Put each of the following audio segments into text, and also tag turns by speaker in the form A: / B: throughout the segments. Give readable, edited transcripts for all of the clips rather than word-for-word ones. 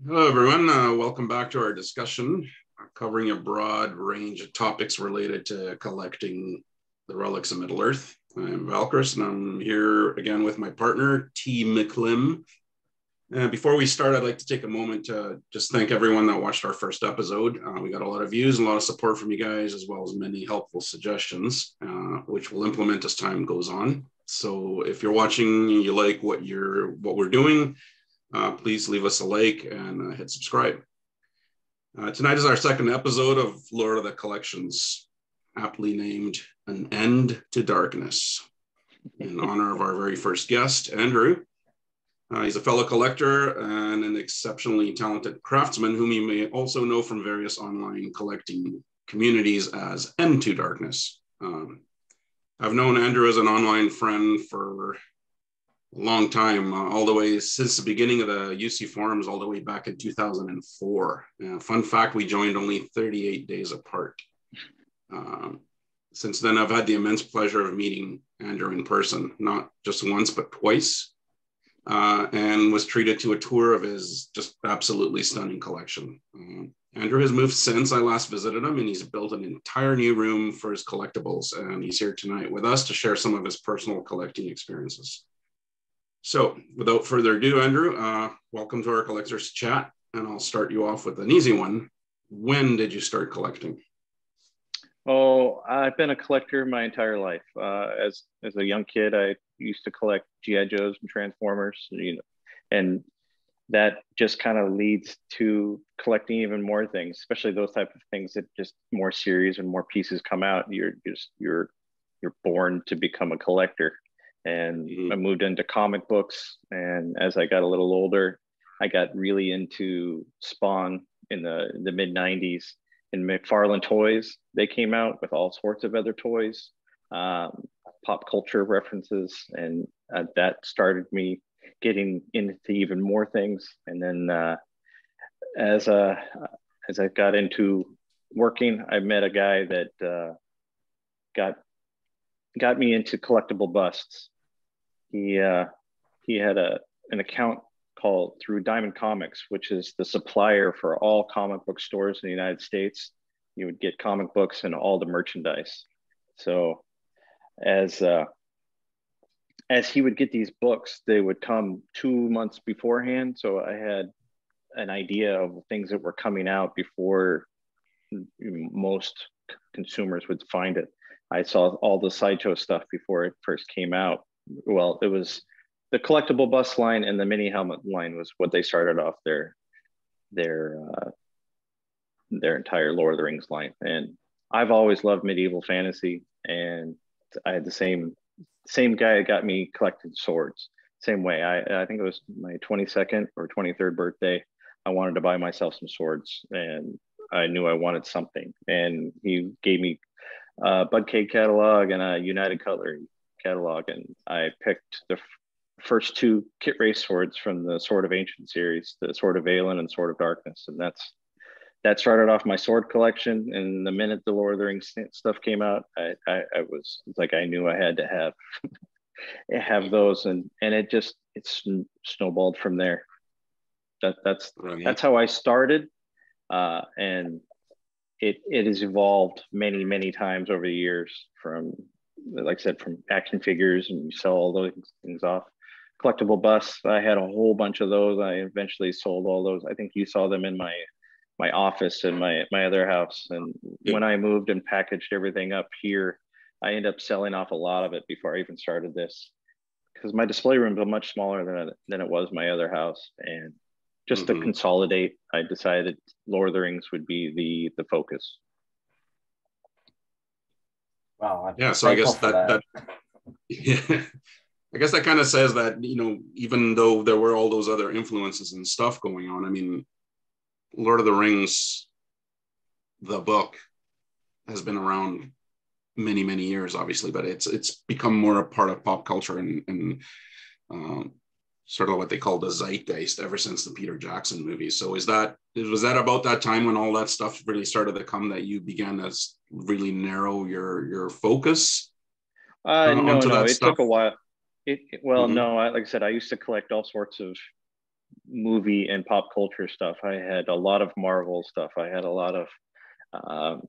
A: Hello, everyone. Welcome back to our discussion covering a broad range of topics related to collecting the relics of Middle-earth. I'm Valkris, and I'm here again with my partner, T. McClim. Before we start, I'd like to take a moment to just thank everyone that watched our first episode. We got a lot of views and a lot of support from you guys, as well as many helpful suggestions, which we'll implement as time goes on. So if you're watching, you like what we're doing, please leave us a like and hit subscribe. Tonight is our second episode of Lord of the Collections, aptly named An End to Darkness, in honor of our very first guest, Andrew. He's a fellow collector and an exceptionally talented craftsman whom you may also know from various online collecting communities as N2 Darkness. I've known Andrew as an online friend for a long time, all the way since the beginning of the UC forums, all the way back in 2004. Fun fact, we joined only 38 days apart. Since then, I've had the immense pleasure of meeting Andrew in person, not just once, but twice, and was treated to a tour of his just absolutely stunning collection. Andrew has moved since I last visited him, and he's built an entire new room for his collectibles, and he's here tonight with us to share some of his personal collecting experiences. So without further ado, Andrew, welcome to our Collectors Chat, and I'll start you off with an easy one. When did you start collecting?
B: Oh, I've been a collector my entire life. As a young kid, I used to collect G.I. Joes and Transformers, and that just kind of leads to collecting even more things, especially those type of things that just more series and more pieces come out. You're born to become a collector. And I moved into comic books, and as I got a little older, I got really into Spawn in the mid 90s. And McFarlane Toys, they came out with all sorts of other toys, pop culture references, and that started me getting into even more things. And then as I got into working, I met a guy that got me into collectible busts. He had an account called through Diamond Comics, which is the supplier for all comic book stores in the United States. You would get comic books and all the merchandise. So as he would get these books, they would come 2 months beforehand. So I had an idea of things that were coming out before most consumers would find it. I saw all the Sideshow stuff before it first came out. Well, it was the collectible bus line and the mini helmet line was what they started off their entire Lord of the Rings line. And I've always loved medieval fantasy, and I had the same guy got me collecting swords. Same way. I think it was my 22nd or 23rd birthday. I wanted to buy myself some swords, and I knew I wanted something. And he gave me a Bud Cade catalog and a United Cutlery catalog, and I picked the first 2 kit race swords from the Sword of Ancient series, the Sword of Valen and Sword of Darkness, and that started off my sword collection. And the minute the Lord of the Rings stuff came out, I was like, I knew I had to have those, and it's snowballed from there. That's how I started, and it has evolved many times over the years, from, like I said, from action figures, and you sell all those things off. Collectible busts, I had a whole bunch of those. I eventually sold all those. I think you saw them in my office in my other house. And when I moved and packaged everything up here, I ended up selling off a lot of it before I even started this, because my display rooms are much smaller than it was my other house. And just to consolidate, I decided Lord of the Rings would be the focus.
C: Wow.
A: Yeah, so I guess that yeah, I guess that kind of says that, even though there were all those other influences and stuff going on, I mean, Lord of the Rings, the book, has been around many years, obviously, but it's become more a part of pop culture and sort of what they call the zeitgeist ever since the Peter Jackson movies. So was that about that time when all that stuff really started to come, that you began to really narrow your focus?
B: No, it took a while. No, like I said, I used to collect all sorts of movie and pop culture stuff. I had a lot of Marvel stuff. I had a lot of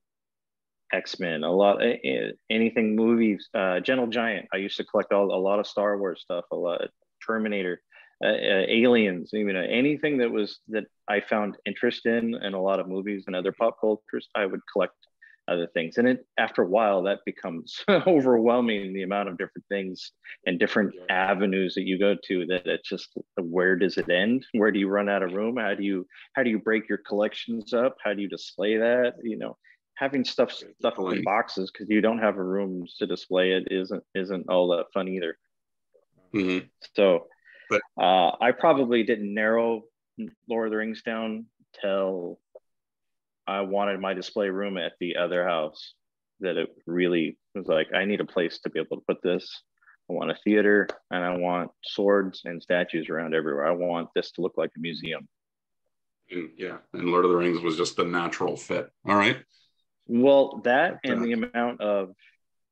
B: X-Men, a lot anything movies. Gentle Giant. I used to collect a lot of Star Wars stuff, a lot of Terminator, Aliens. Anything that I found interest in a lot of movies and other pop cultures, I would collect other things. And after a while, that becomes overwhelming, the amount of different things and different avenues that you go to, that it's just, where does it end? Where do you run out of room? How do you break your collections up? How do you display that? Having stuff stuffed in boxes because you don't have a room to display it isn't all that fun either.
A: Mm-hmm.
B: So I probably didn't narrow Lord of the Rings down till I wanted my display room at the other house, that it really was like, I need a place to be able to put this. I want a theater, and I want swords and statues around everywhere. I want this to look like a museum.
A: And Lord of the Rings was just the natural fit. All right.
B: Well, that and the amount of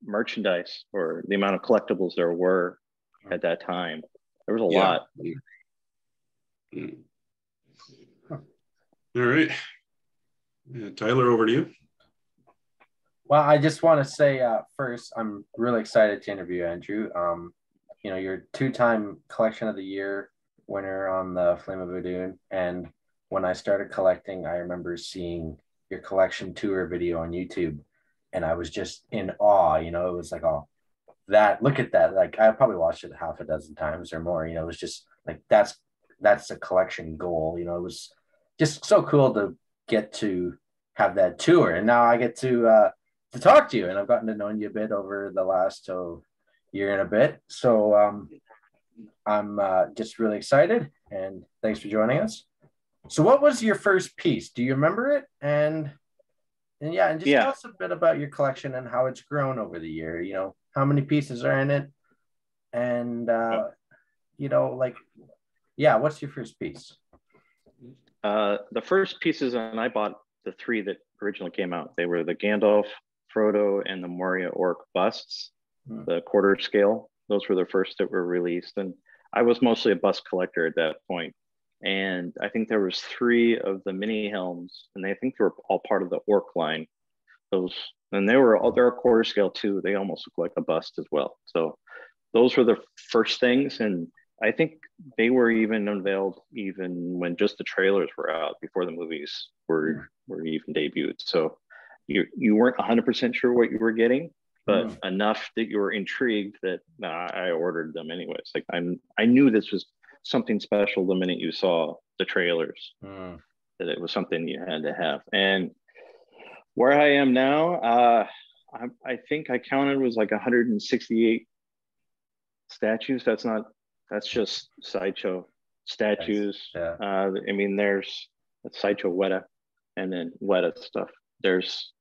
B: merchandise or the amount of collectibles there were at that time, there was a lot.
A: Mm. All right. Tyler, over to you.
C: Well, I just want to say first, I'm really excited to interview Andrew. You're two-time Collection of the Year winner on the Flame of Udun. And when I started collecting, I remember seeing your collection tour video on YouTube, and I was just in awe. It was like, oh, look at that. Like, I probably watched it half a dozen times or more. It was just like, that's a collection goal. It was just so cool to get to have that tour, and now I get to talk to you, and I've gotten to know you a bit over the last year and a bit. So I'm just really excited, and thanks for joining us. So what was your first piece? Do you remember it? And just tell us a bit about your collection and how it's grown over the year. How many pieces are in it? And what's your first piece?
B: The first pieces, and I bought the three that originally came out. They were the Gandalf, Frodo, and the Moria orc busts, the quarter scale. Those were the first that were released. And I was mostly a bust collector at that point. And I think there was 3 of the mini helms, and I think they were all part of the orc line. They're a quarter scale too. They almost look like a bust as well. So those were the first things. And I think they were even unveiled even when just the trailers were out, before the movies were even debuted. So you weren't 100% sure what you were getting, but enough that you were intrigued that I ordered them anyways. Like, I knew this was something special the minute you saw the trailers, that it was something you had to have. And where I am now, I think I counted was like 168 statues. That's just Sideshow statues.
C: Nice. Yeah.
B: There's Sideshow Weta, and then Weta stuff. There's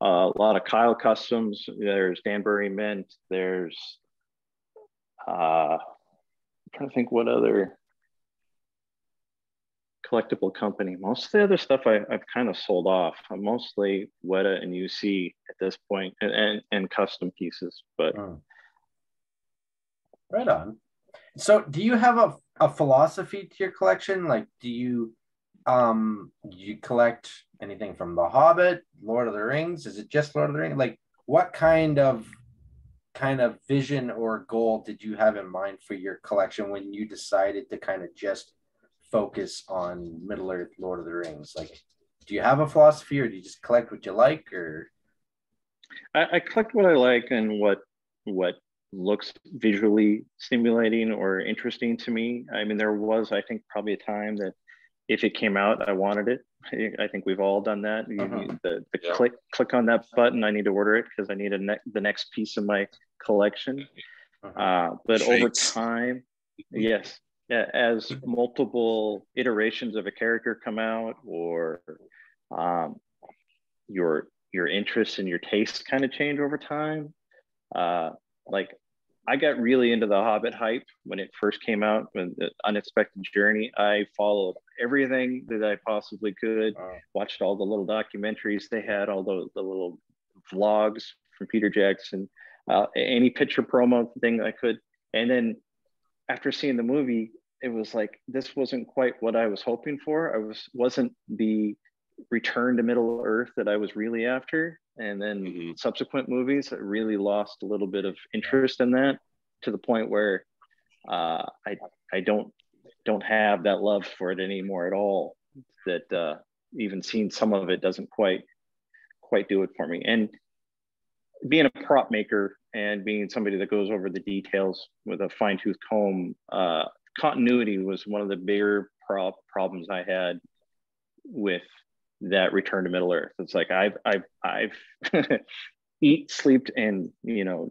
B: a lot of Kyle Customs. There's Danbury Mint. There's I'm trying to think what other collectible company. Most of the other stuff I've kind of sold off. I'm mostly Weta and UC at this point, and custom pieces. But
C: right on. So do you have a philosophy to your collection? Like, do you collect anything from The Hobbit, Lord of the Rings? Is it just Lord of the Rings? Like, what kind of vision or goal did you have in mind for your collection when you decided to kind of just focus on Middle Earth, Lord of the Rings? Like, do you have a philosophy, or do you just collect what you like? Or
B: I collect what I like and what looks visually stimulating or interesting to me. There was, I think, probably a time that if it came out, I wanted it. I think we've all done that. Click on that button. I need to order it because I need the next piece of my collection. But over time, yes, as multiple iterations of a character come out, or your interests and your tastes kind of change over time. Like, I got really into the Hobbit hype when it first came out, when the Unexpected Journey. I followed everything that I possibly could, watched all the little documentaries they had, all the little vlogs from Peter Jackson, any picture promo thing I could. And then after seeing the movie, it was like, this wasn't quite what I was hoping for. Wasn't the return to Middle Earth that I was really after. And then subsequent movies, I really lost a little bit of interest in that, to the point where I don't have that love for it anymore at all. That even seeing some of it doesn't quite do it for me. And being a prop maker and being somebody that goes over the details with a fine-tooth comb, continuity was one of the bigger problems I had with that return to Middle Earth. It's like I've eat, slept, and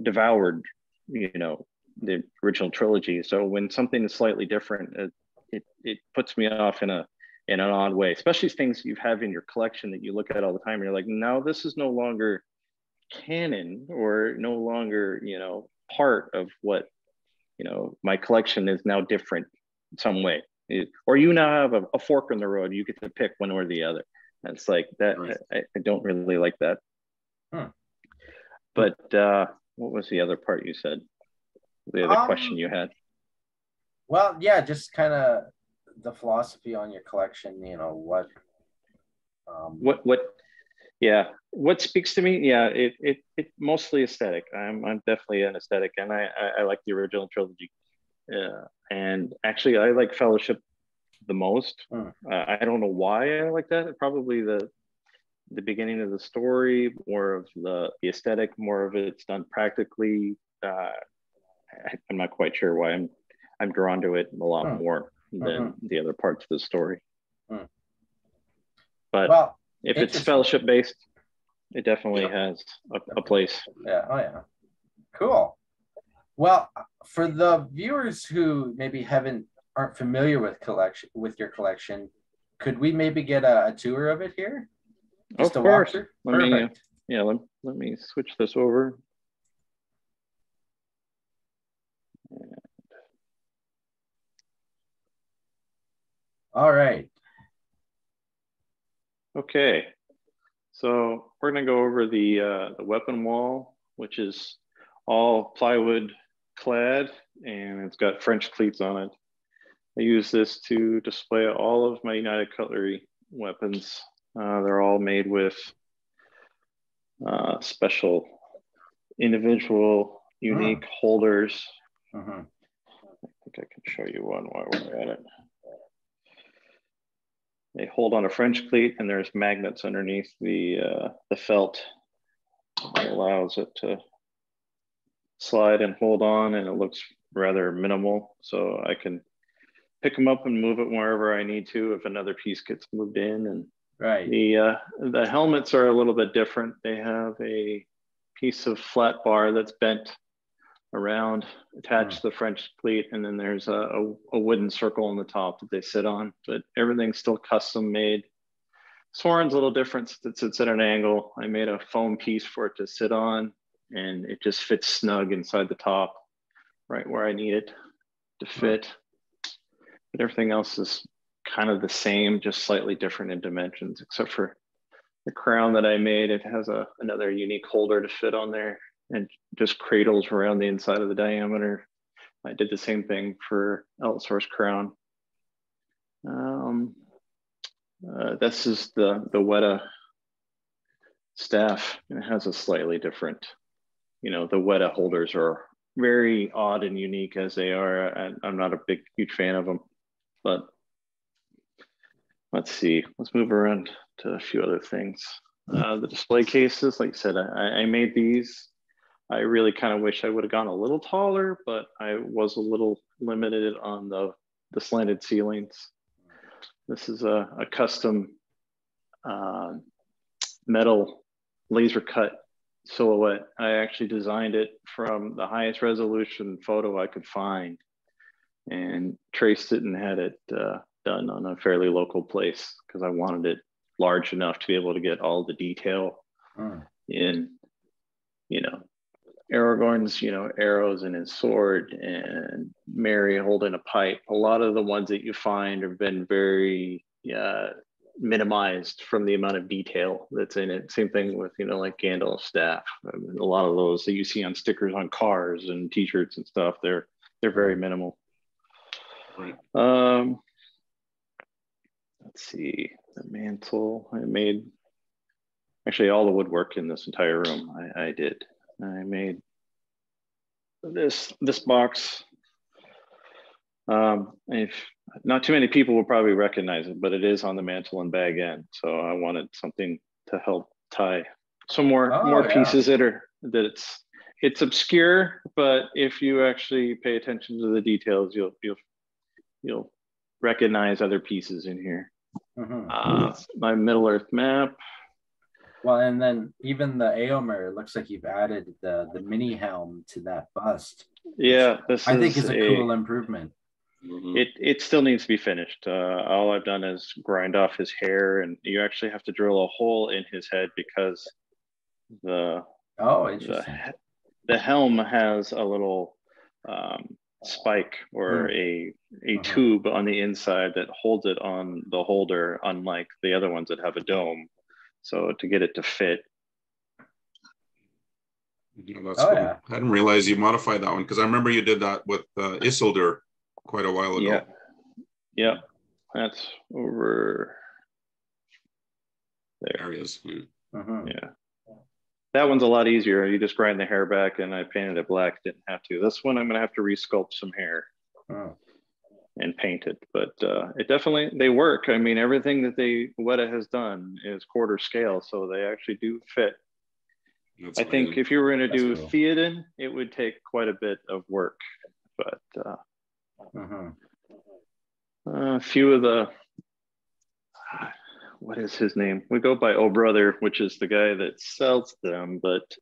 B: devoured the original trilogy. So when something is slightly different, it puts me off in an odd way, especially things you have in your collection that you look at all the time and you're like, no, this is no longer canon, or no longer part of what my collection is now different in some way. Or you now have a fork in the road, you get to pick one or the other. And it's like that. Right. I don't really like that. But what was the other part you said? The other question you had?
C: Well, yeah, just kind of the philosophy on your collection.
B: What speaks to me? Yeah, it mostly aesthetic. I'm definitely an aesthetic, and I like the original trilogy. And actually, I like Fellowship the most. I don't know why I like that. Probably the beginning of the story, more of the aesthetic, more of it's done practically. I'm not quite sure why I'm drawn to it a lot more than the other parts of the story. But if it's Fellowship based, it definitely has a place.
C: Yeah. Oh yeah. Cool. Well, for the viewers who maybe aren't familiar with your collection, could we maybe get a tour of it here?
B: Just of course. Let me switch this over.
C: All right.
B: Okay. So we're going to go over the weapon wall, which is all plywood clad, and it's got French cleats on it. I use this to display all of my United Cutlery weapons. They're all made with special, individual, unique holders. I think I can show you one while we're at it. They hold on a French cleat, and there's magnets underneath the felt that allows it to slide and hold on, and it looks rather minimal. So I can pick them up and move it wherever I need to if another piece gets moved in. And
C: right.
B: The helmets are a little bit different. They have a piece of flat bar that's bent around, attached to the French cleat, and then there's a wooden circle on the top that they sit on, but everything's still custom made. Soren's a little different. It sits at an angle. I made a foam piece for it to sit on, and it just fits snug inside the top, right where I need it to fit. But everything else is kind of the same, just slightly different in dimensions, except for the crown that I made. It has another unique holder to fit on there, and just cradles around the inside of the diameter. I did the same thing for Elsour's crown. This is the weta staff, and it has a slightly different, the weta holders are very odd and unique as they are. And I'm not a huge fan of them, but let's see, let's move around to a few other things. The display cases, like I said, I made these. I really kind of wish I would have gone a little taller, but I was a little limited on the slanted ceilings. This is a custom metal laser cut silhouette. I actually designed it from the highest resolution photo I could find and traced it and had it done on a fairly local place because I wanted it large enough to be able to get all the detail in, Aragorn's, arrows in his sword, and Merry holding a pipe. A lot of the ones that you find have been very minimized from the amount of detail that's in it. Same thing with, like Gandalf's staff. I mean, a lot of those that you see on stickers on cars and t-shirts and stuff, they're very minimal.
A: Right.
B: Let's see, the mantle I made. Actually, all the woodwork in this entire room, I did. I made this box. If not too many people will probably recognize it, but it is on the mantle and bag end. So I wanted something to help tie some more pieces that it's obscure, but if you actually pay attention to the details, you'll recognize other pieces in here. My Middle Earth map.
C: Well, and then even the Aomer, it looks like you've added the mini helm to that bust.
B: Yeah,
C: I think is a cool improvement.
B: It still needs to be finished. All I've done is grind off his hair, and you actually have to drill a hole in his head because the helm has a little spike or a tube on the inside that holds it on the holder, unlike the other ones that have a dome. So to get it to fit.
A: That's cool. I didn't realize you modified that one because I remember you did that with Isildur quite a while ago.
B: Yeah, that's over there.
A: There he is.
B: Yeah. That one's a lot easier. You just grind the hair back, and I painted it black. Didn't have to. This one, I'm going to have to resculpt some hair and paint it. But it definitely, they work. I mean, everything that Weta has done is quarter scale, so they actually do fit. I think if you were going to do Theoden, it would take quite a bit of work. But a few of the, what is his name? We go by Oh Brother, which is the guy that sells them, but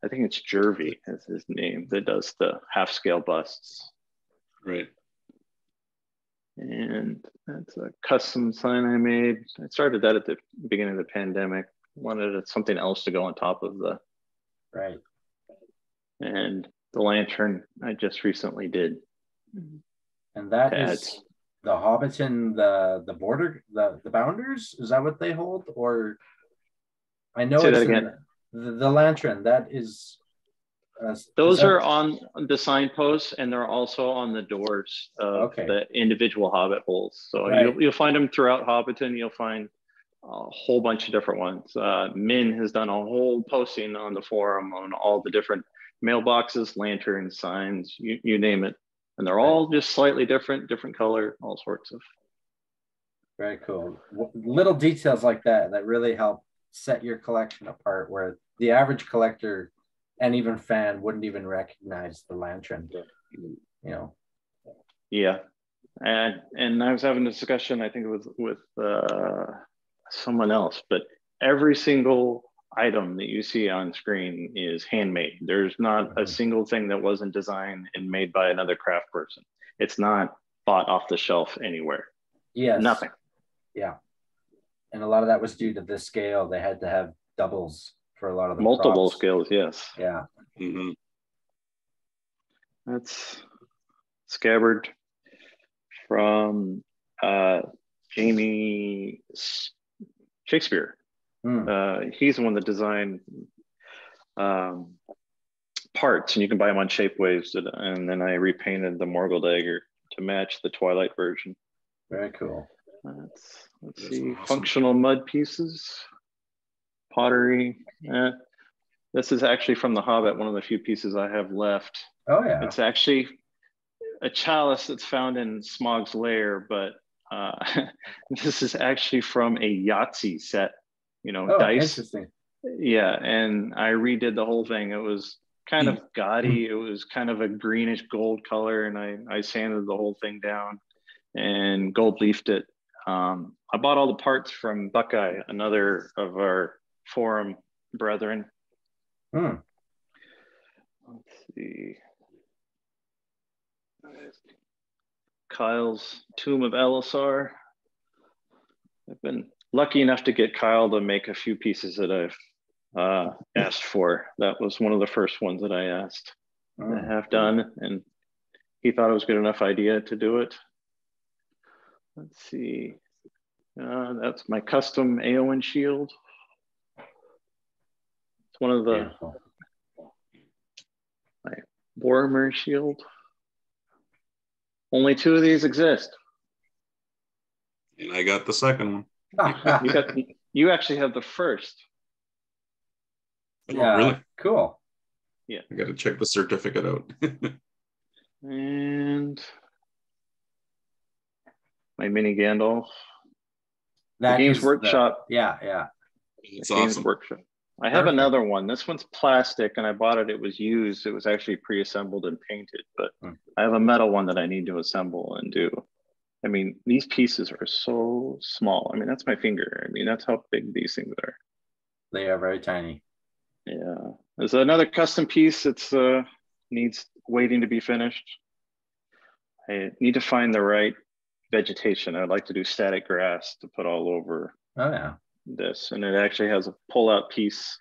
B: I think it's Jervy is his name, that does the half scale busts.
A: Right.
B: And that's a custom sign I made. I started that at the beginning of the pandemic. Wanted something else to go on top of the.
C: Right.
B: And the lantern I just recently did.
C: And that is the hobbits and the border, the bounders. Is that what they hold? Or I know
B: say
C: it's
B: that again.
C: The lantern. That is.
B: Those are on the signposts, and they're also on the doors of the individual hobbit holes. So you'll find them throughout Hobbiton. You'll find a whole bunch of different ones. Min has done a whole posting on the forum on all the different mailboxes, lanterns, signs, you name it. And they're all just slightly different color, all sorts of.
C: Very cool. Little details like that really help set your collection apart, where the average collector and even fan wouldn't even recognize the lantern, you know.
B: Yeah, and I was having a discussion, I think it was with someone else, but every single item that you see on screen is handmade. There's not a single thing that wasn't designed and made by another craft person. It's not bought off the shelf anywhere.
C: Yes.
B: Nothing.
C: Yeah. And a lot of that was due to the scale. They had to have doubles for a lot of the
B: multiple
C: props.
B: scales, yes.
C: Yeah.
B: That's scabbard from Jamie Shakespeare. He's the one that designed parts, and you can buy them on Shapewaves. And then I repainted the Morgul dagger to match the Twilight version.
C: Very cool.
B: Let's see, awesome. Functional mud pieces, pottery. This is actually from The Hobbit, one of the few pieces I have left.
C: Oh yeah.
B: It's actually a chalice that's found in Smaug's lair, but this is actually from a Yahtzee set. You know, dice.
C: Interesting.
B: Yeah, and I redid the whole thing. It was kind of gaudy. It was kind of a greenish gold color, and I sanded the whole thing down and gold leafed it. I bought all the parts from Buckeye, another of our forum brethren. Let's see. Kyle's Tomb of Elisar. I've been lucky enough to get Kyle to make a few pieces that I've asked for. That was one of the first ones that I asked to have done, and he thought it was a good enough idea to do it. Let's see. That's my custom Aowen shield. It's one of the my Boromir shield. Only 2 of these exist.
A: And I got the second one.
B: You actually have the first.
C: Yeah,
A: oh, really?
C: Cool.
B: Yeah.
A: I got to check the certificate out.
B: And my mini Gandalf.
C: That
B: the Games
C: is
B: Workshop.
C: Yeah.
A: It's
B: Games
A: awesome.
B: Workshop. I have another one. This one's plastic, and I bought it. It was used. It was actually pre-assembled and painted, but I have a metal one that I need to assemble and do. I mean, these pieces are so small. I mean, that's my finger. I mean, that's how big these things are.
C: They are very tiny.
B: Yeah. There's another custom piece that's needs waiting to be finished. I need to find the right vegetation. I'd like to do static grass to put all over this. And it actually has a pull-out piece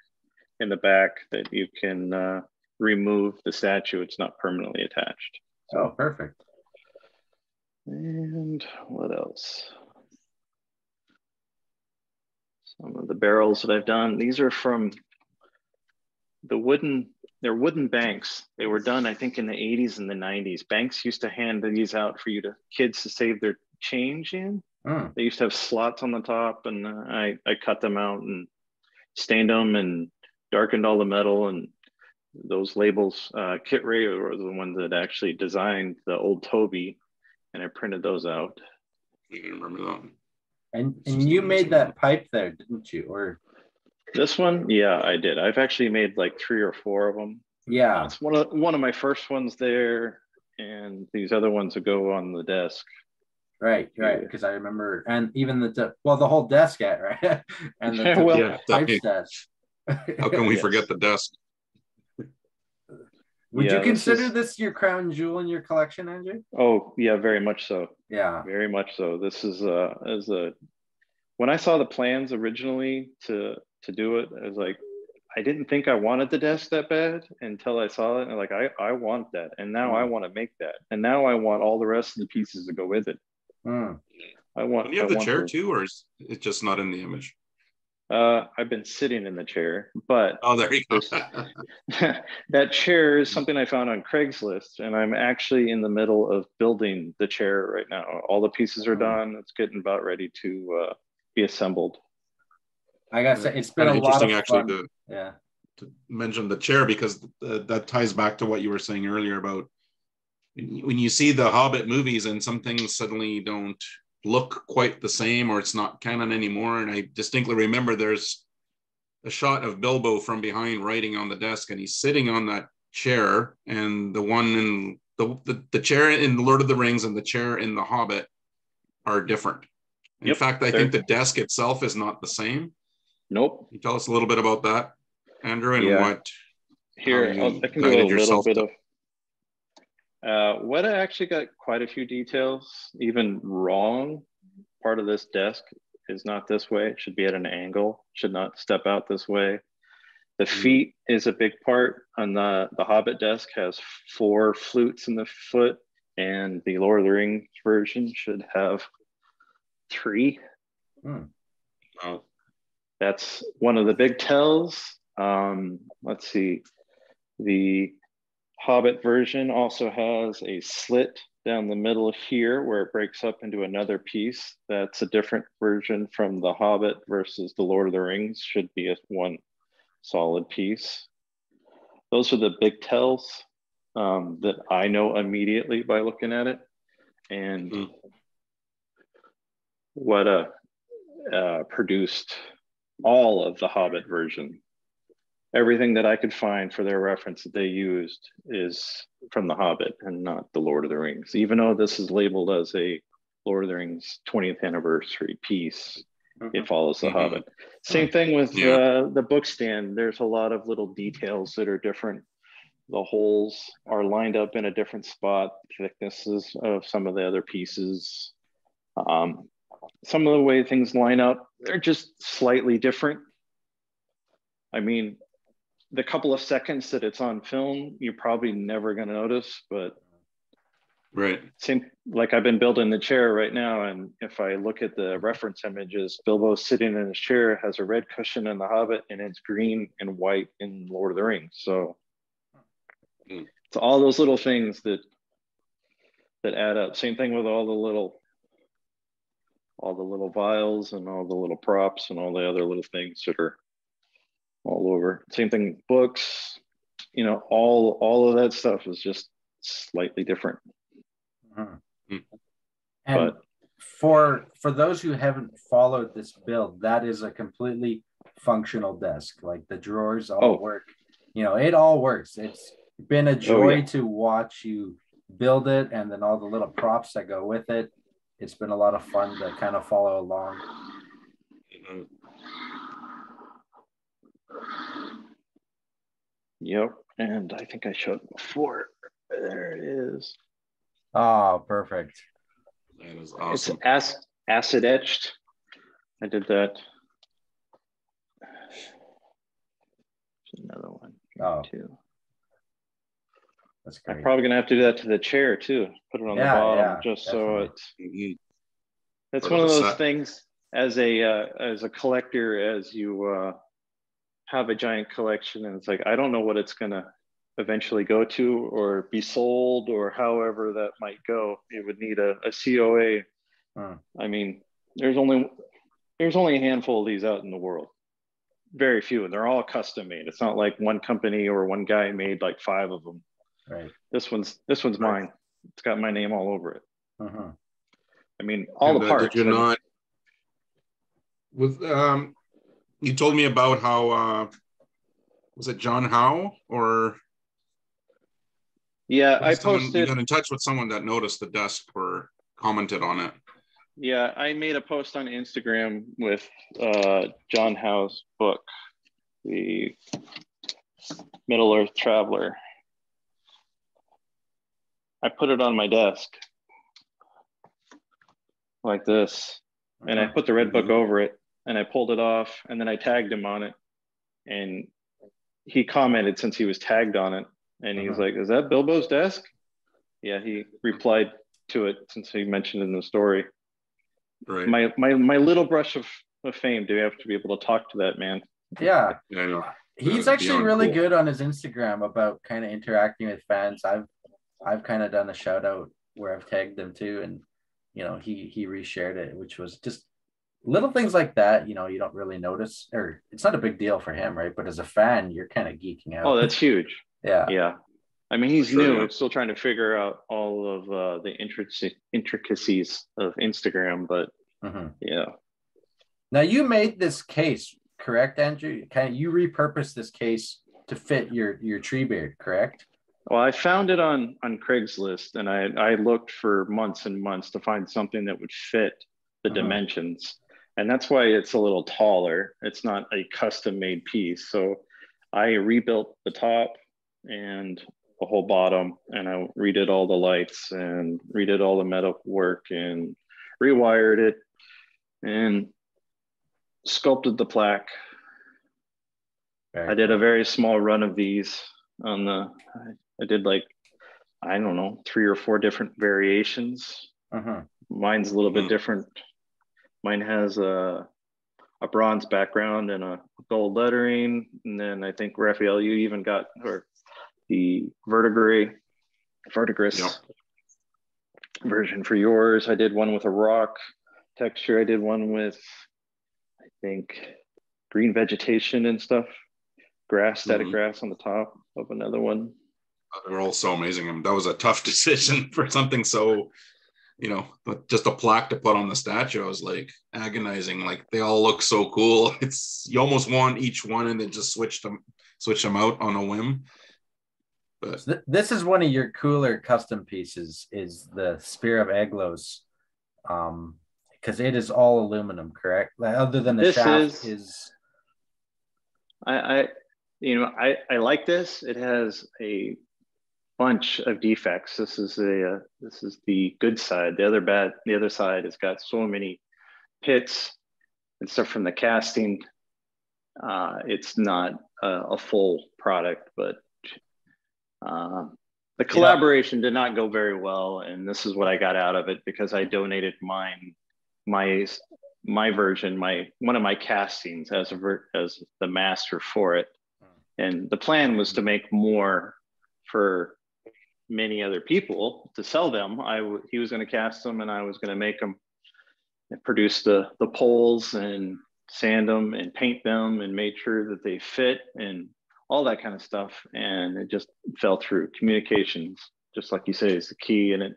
B: in the back that you can remove the statue. It's not permanently attached. So,
C: oh, perfect.
B: And what else? Some of the barrels that I've done. These are from they're wooden banks. They were done, I think, in the 80s and the 90s. Banks used to hand these out for kids to save their change in. They used to have slots on the top, and I cut them out and stained them and darkened all the metal, and those labels. Kit Ray was the one that actually designed the old Toby, and I printed those out.
A: I remember that one.
C: And you made that pipe there, didn't you? Or
B: this one? Yeah, I did. I've actually made like 3 or 4 of them.
C: Yeah.
B: It's one of my first ones there, and these other ones that go on the desk.
C: Right, because I remember, and even the whole desk right, and
B: the
C: pipe desk.
A: How can we forget the desk?
C: Would you consider this your crown jewel in your collection, Andrew?
B: Oh yeah, very much so.
C: Yeah,
B: very much so. This is when I saw the plans originally to do it, I was like, I didn't think I wanted the desk that bad until I saw it, and like I want that, and now I want to make that, and now I want all the rest of the pieces to go with it. I want.
A: Do you have the chair too, or is it just not in the image?
B: I've been sitting in the chair, but
A: there you go.
B: that chair is something I found on Craigslist, and I'm actually in the middle of building the chair right now. All the pieces are done. It's getting about ready to be assembled.
C: I gotta say, it's been a lot of fun.
A: To mention the chair, because that ties back to what you were saying earlier about when you see the Hobbit movies and some things suddenly don't look quite the same, or it's not canon anymore. And I distinctly remember there's a shot of Bilbo from behind writing on the desk, and he's sitting on that chair, and the one in the chair in Lord of the Rings and the chair in the Hobbit are different. In fact, I think the desk itself is not the same.
B: Nope.
A: Can you tell us a little bit about that, Andrew, and what
B: here I can do a little bit of weta actually got quite a few details, even wrong. Part of this desk is not this way. It should be at an angle, should not step out this way. The feet is a big part. On the Hobbit desk has 4 flutes in the foot, and the Lord of the Rings version should have 3.
A: Wow.
B: That's one of the big tells. Let's see. The Hobbit version also has a slit down the middle here where it breaks up into another piece. That's a different version from the Hobbit versus the Lord of the Rings. Should be one solid piece. Those are the big tells that I know immediately by looking at it. And weta produced all of the Hobbit version. Everything that I could find for their reference that they used is from the Hobbit and not the Lord of the Rings. Even though this is labeled as a Lord of the Rings 20th anniversary piece, it follows the Hobbit. Same thing with the book stand. There's a lot of little details that are different. The holes are lined up in a different spot, thicknesses of some of the other pieces. Some of the way things line up, they're just slightly different. I mean, the couple of seconds that it's on film, you're probably never going to notice, but same, like I've been building the chair right now, and if I look at the reference images, Bilbo sitting in his chair has a red cushion in the Hobbit, and it's green and white in Lord of the Rings. So it's all those little things that that add up. Same thing with all the little vials and all the little props and all the other little things that are all over. Same thing, books, you know, all of that stuff is just slightly different.
C: Mm-hmm. And for those who haven't followed this build, that is a completely functional desk. Like the drawers all work. You know, it all works. It's been a joy to watch you build it, and then all the little props that go with it. It's been a lot of fun to kind of follow along.
B: Yep, and I think I showed it before. There it is.
C: Oh, perfect.
A: That is awesome.
B: It's acid etched. I did that. Another one. Too.
C: That's great.
B: I'm probably gonna have to do that to the chair too. Put it on the bottom, just definitely. So it's one of those things as a collector, as you have a giant collection, and it's like, I don't know what it's gonna eventually go to or be sold or however that might go. It would need a COA. I mean, there's only a handful of these out in the world. Very few, and they're all custom made. It's not like one company or one guy made like 5 of them.
C: Right.
B: This one's mine. It's got my name all over it.
C: Uh-huh.
B: I mean, all the parts.
A: Did you not? With you told me about how was it John Howe or?
B: Yeah, I posted.
A: You got in touch with someone that noticed the desk or commented on it.
B: Yeah, I made a post on Instagram with John Howe's book, The Middle-earth Traveler. I put it on my desk like this, and I put the red book over it, and I pulled it off, and then I tagged him on it, and he commented since he was tagged on it, and he's like, "Is that Bilbo's desk?" Yeah, he replied to it since he mentioned in the story. Right. My little brush of fame. Do you have to be able to talk to that man?
C: Yeah.
A: I know.
C: He's actually really good on his Instagram about kind of interacting with fans. I've kind of done a shout out where I've tagged them too, and you know, he reshared it, which was just little things like that. You know, you don't really notice, or it's not a big deal for him, right? But as a fan, you're kind of geeking out.
B: Oh, that's huge.
C: Yeah.
B: I mean, he's new. I'm still trying to figure out all of the intricacies of Instagram, but yeah.
C: Now you made this case, correct, Andrew? You repurposed this case to fit your Treebeard, correct?
B: Well, I found it on Craigslist, and I looked for months and months to find something that would fit the dimensions, and that's why it's a little taller. It's not a custom-made piece, so I rebuilt the top and the whole bottom, and I redid all the lights and redid all the metal work and rewired it and sculpted the plaque. I did a very small run of these on I did like, I don't know, 3 or 4 different variations. Mine's a little bit different. Mine has a bronze background and a gold lettering. And then I think Raphael, you even got the verdigris version for yours. I did one with a rock texture. I did one with, I think, green vegetation and stuff. Grass, static grass on the top of another one.
A: They're all so amazing. I mean, that was a tough decision for something so, you know, just a plaque to put on the statue. I was like agonizing. Like, they all look so cool. You almost want each one and then just switch them out on a whim. But
C: so this is one of your cooler custom pieces, is the Spear of Aglos, because it is all aluminum, correct? Other than the shaft is.
B: I like this. It has a bunch of defects. This is the good side. The other side has got so many pits and stuff from the casting. It's not a full product, but the collaboration did not go very well, and this is what I got out of it, because I donated my version, one of my castings as the master for it, and the plan was to make more for many other people to sell them. He was going to cast them, and I was going to make them, and produce the poles and sand them and paint them and made sure that they fit and all that kind of stuff. And it just fell through. Communications, just like you say, is the key. And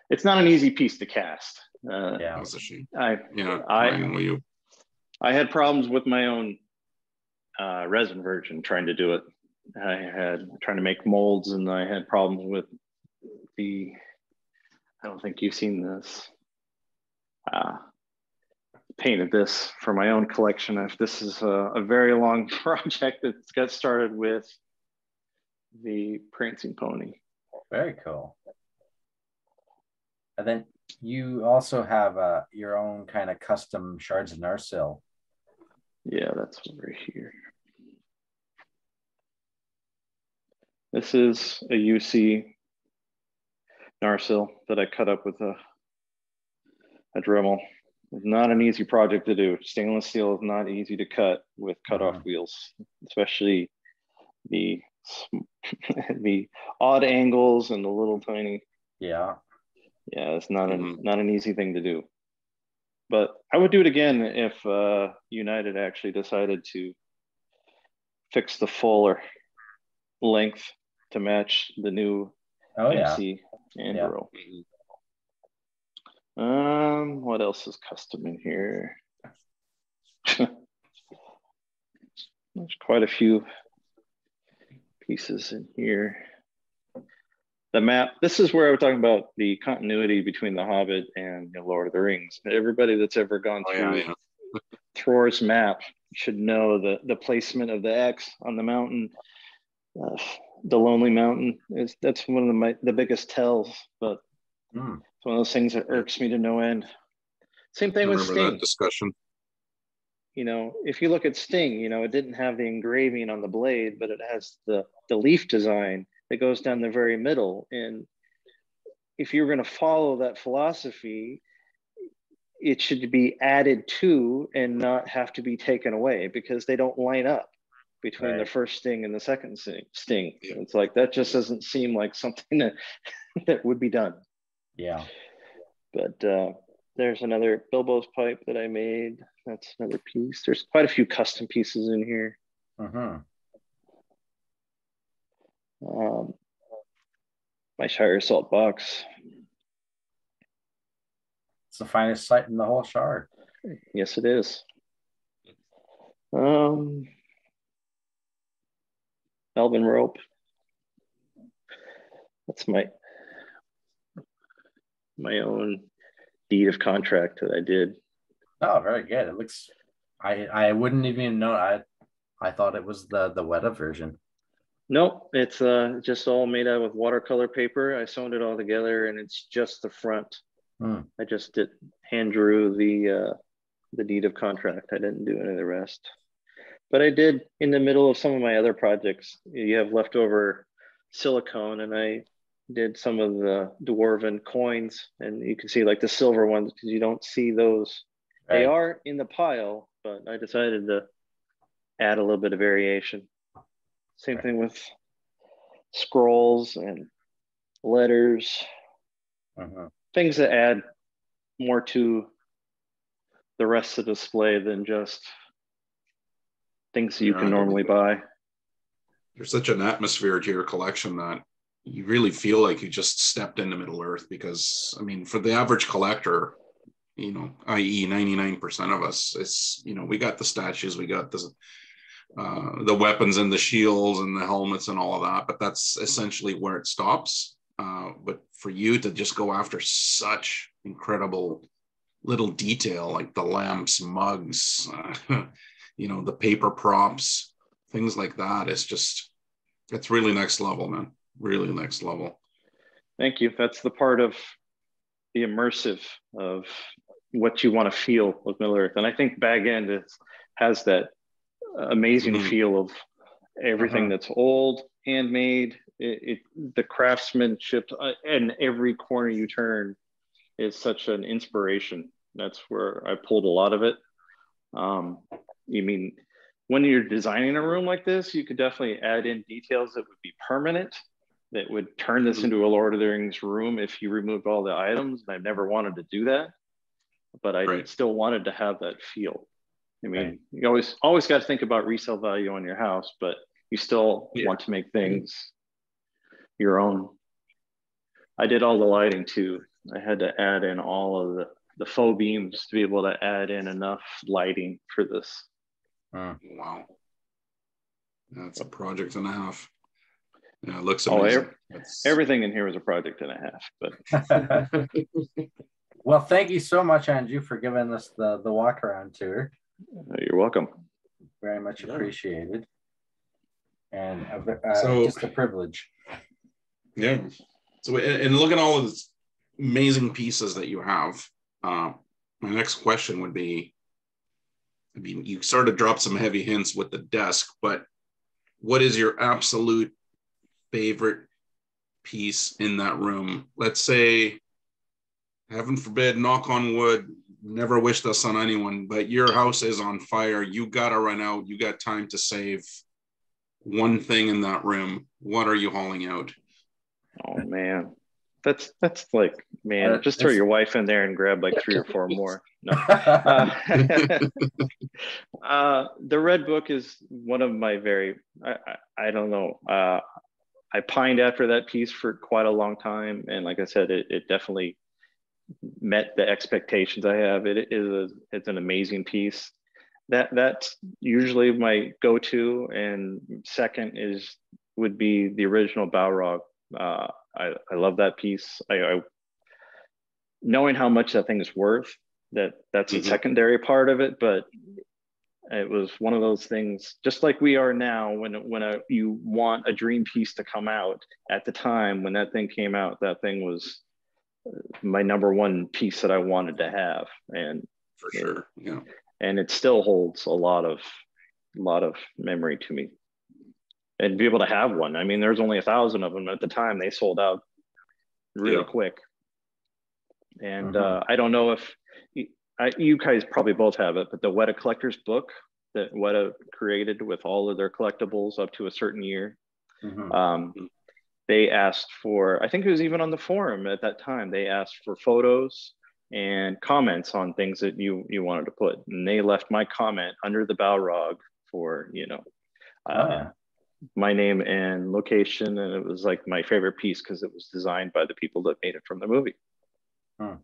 B: it's not an easy piece to cast.
C: Yeah,
A: That's a shame.
B: I had problems with my own resin version trying to do it. I had trying to make molds, and I had problems with I don't think you've seen this. Painted this for my own collection. This is a very long project that got started with the prancing pony.
C: Very cool. And then you also have your own kind of custom shards of Narsil.
B: Yeah, that's over here. This is a UC Narsil that I cut up with a Dremel. It's not an easy project to do. Stainless steel is not easy to cut with cutoff wheels, especially the the odd angles and the little tiny.
C: Yeah,
B: it's not an easy thing to do. But I would do it again if United actually decided to fix the length to match the new MC Andro. What else is custom in here? There's quite a few pieces in here. The map, this is where I was talking about the continuity between The Hobbit and Lord of the Rings. Everybody that's ever gone through Thor's map should know the placement of the X on the mountain. The Lonely Mountain, that's one of the biggest tells, but it's one of those things that irks me to no end. Same thing with Sting.
A: That discussion.
B: If you look at Sting, it didn't have the engraving on the blade, but it has the leaf design that goes down the very middle. And if you're going to follow that philosophy, it should be added to and not have to be taken away, because they don't line up between the first Sting and the second Sting. Yeah. It's like, that just doesn't seem like something that would be done.
C: Yeah.
B: But there's another Bilbo's pipe that I made. That's another piece. There's quite a few custom pieces in here. My Shire Salt box.
C: It's the finest sight in the whole shard.
B: Yes, it is. Elven rope. That's my own deed of contract that I did.
C: Oh, very good. It looks, I wouldn't even know. I thought it was the weta version.
B: Nope, it's just all made out with watercolor paper. I sewn it all together, and it's just the front. I just hand drew the deed of contract. I didn't do any of the rest. But I did, in the middle of some of my other projects, you have leftover silicone, and I did some of the dwarven coins, and you can see like the silver ones, because you don't see those. Right. They are in the pile, but I decided to add a little bit of variation. Same thing with scrolls and letters, things that add more to the rest of the display than just things that you can normally buy.
A: There's such an atmosphere to your collection that you really feel like you just stepped into Middle Earth, because, I mean, for the average collector, i.e. 99% of us, it's, we got the statues, we got the weapons and the shields and the helmets and all of that, but that's essentially where it stops. But for you to just go after such incredible little detail, like the lamps, mugs, the paper props, things like that, it's really next level, man. Really next level.
B: Thank you. That's the part of the immersive of what you want to feel with Middle Earth. And I think Bag End has that amazing feel of everything that's old, handmade, the craftsmanship, and every corner you turn is such an inspiration. That's where I pulled a lot of it. When you're designing a room like this, you could definitely add in details that would be permanent, that would turn this into a Lord of the Rings room if you removed all the items. And I've never wanted to do that, but I still wanted to have that feel. I mean, you always got to think about resale value on your house, but you still want to make things your own. I did all the lighting too. I had to add in all of the faux beams to be able to add in enough lighting for this.
A: Wow. That's a project and a half. Yeah, it looks amazing.
B: Everything in here was a project and a half. But
C: well, thank you so much, Andrew, for giving us the walk around tour.
B: You're welcome.
C: Very much appreciated. And just a privilege.
A: Yeah. So, and look at all of these amazing pieces that you have. My next question would be, I mean, you sort of dropped some heavy hints with the desk, but what is your absolute favorite piece in that room? Let's say, heaven forbid, knock on wood, never wish this on anyone, but your house is on fire. You got to run out. You got time to save one thing in that room. What are you hauling out?
B: Oh, man. That's like, man, just throw your wife in there and grab like 3 or 4 more. No. The Red Book is one of my I don't know. I pined after that piece for quite a long time. And like I said, it definitely met the expectations I have. It's an amazing piece. That's usually my go-to. And second would be the original Balrog. I love that piece. I knowing how much that thing is worth, that's a secondary part of it, but it was one of those things, just like we are now, when you want a dream piece to come out. At the time when that thing came out, that thing was my number one piece that I wanted to have, and
A: for sure, yeah.
B: And it still holds a lot of memory to me. And be able to have one. I mean, there's only 1,000 of them at the time. They sold out really quick. And I don't know if you guys probably both have it, but the Weta Collector's Book that Weta created with all of their collectibles up to a certain year, they asked for, I think it was even on the forum at that time, they asked for photos and comments on things that you wanted to put. And they left my comment under the Balrog for, my name and location, and it was like my favorite piece because it was designed by the people that made it from the movie. And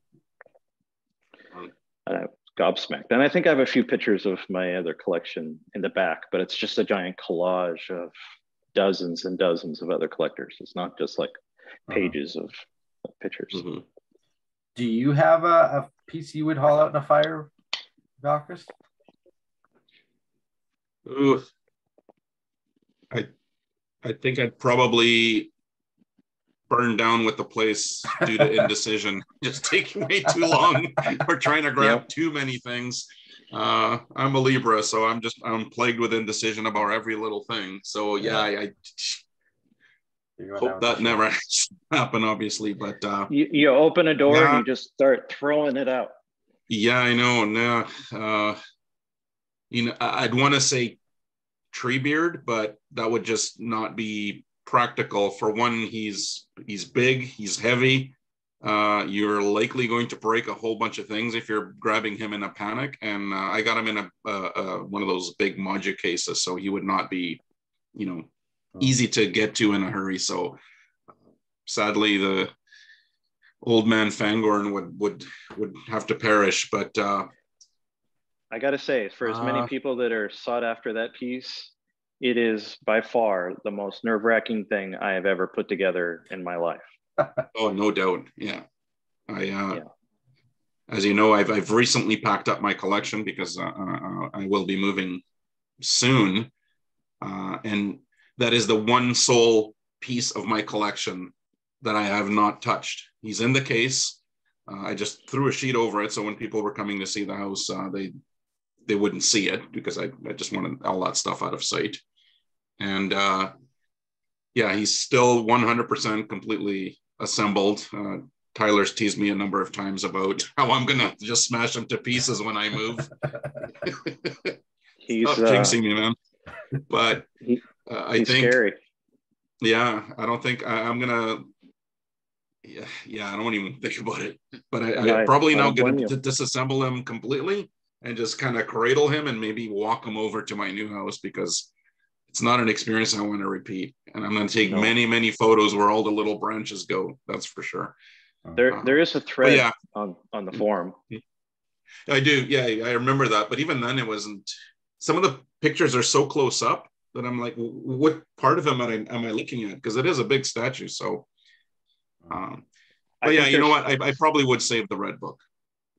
B: I was gobsmacked. And I think I have a few pictures of my other collection in the back, but it's just a giant collage of dozens and dozens of other collectors. It's not just like pages of pictures.
C: Do you have a piece you would haul out in a fire, Valkris?
A: Ooh. I think I'd probably burn down with the place due to indecision, just taking way too long or trying to grab too many things. I'm a Libra, so I'm plagued with indecision about every little thing. So I hope that never happen, obviously. But
B: you open a door and you just start throwing it out.
A: Yeah, I know. No, I'd want to say Treebeard, but that would just not be practical. For one, he's big, he's heavy. You're likely going to break a whole bunch of things if you're grabbing him in a panic. And I got him in a one of those big Moduc cases, so he would not be, easy to get to in a hurry. So sadly, the old man Fangorn would have to perish. But
B: I got to say, for as many people that are sought after that piece, it is by far the most nerve-wracking thing I have ever put together in my life.
A: Oh, no doubt. Yeah. As you know, I've recently packed up my collection because I will be moving soon. And that is the one sole piece of my collection that I have not touched. He's in the case. I just threw a sheet over it, so when people were coming to see the house, they wouldn't see it because I just wanted all that stuff out of sight. And he's still 100% completely assembled. Tyler's teased me a number of times about how I'm gonna just smash him to pieces when I move.
B: He's
A: jinxing me, man. But I think
B: scary.
A: Yeah, I don't think I'm gonna. Yeah, I don't even think about it. But I probably
B: I
A: now
B: don't blame
A: gonna
B: you.
A: disassemble him completely and just kind of cradle him and maybe walk him over to my new house, because it's not an experience I want to repeat. And I'm going to take
B: No.
A: many photos where all the little branches go. That's for sure.
B: There is a
A: But
B: thread
A: yeah,
B: on the forum.
A: I do. Yeah, I remember that. But even then, it wasn't. Some of the pictures are so close up that I'm like, what part of him am I looking at? Because it is a big statue. So,
B: I
A: but yeah,
B: think
A: you know
B: there's
A: what? I probably would save the red book,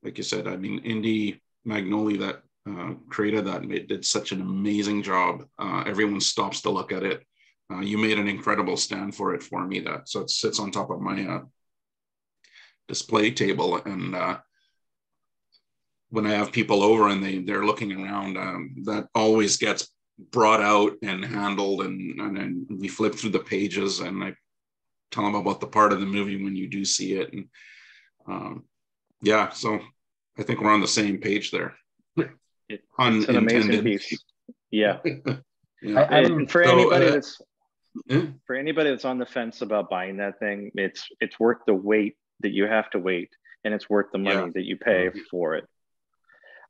A: like you said. I mean, Indy Magnoli that created that did such an amazing job. Everyone stops to look at it. You made an incredible stand for it for me. That so it sits on top of my display table, and when I have people over and they're looking around, that always gets brought out and handled, and then we flip through the pages, and I tell them about the part of the movie when you do see it, and yeah, so I think we're on the same page there.
B: It's an amazing piece. Yeah.
A: Yeah.
B: And for
A: So,
B: anybody that's on the fence about buying that thing, it's worth the wait that you have to wait, and it's worth the money that you pay for it.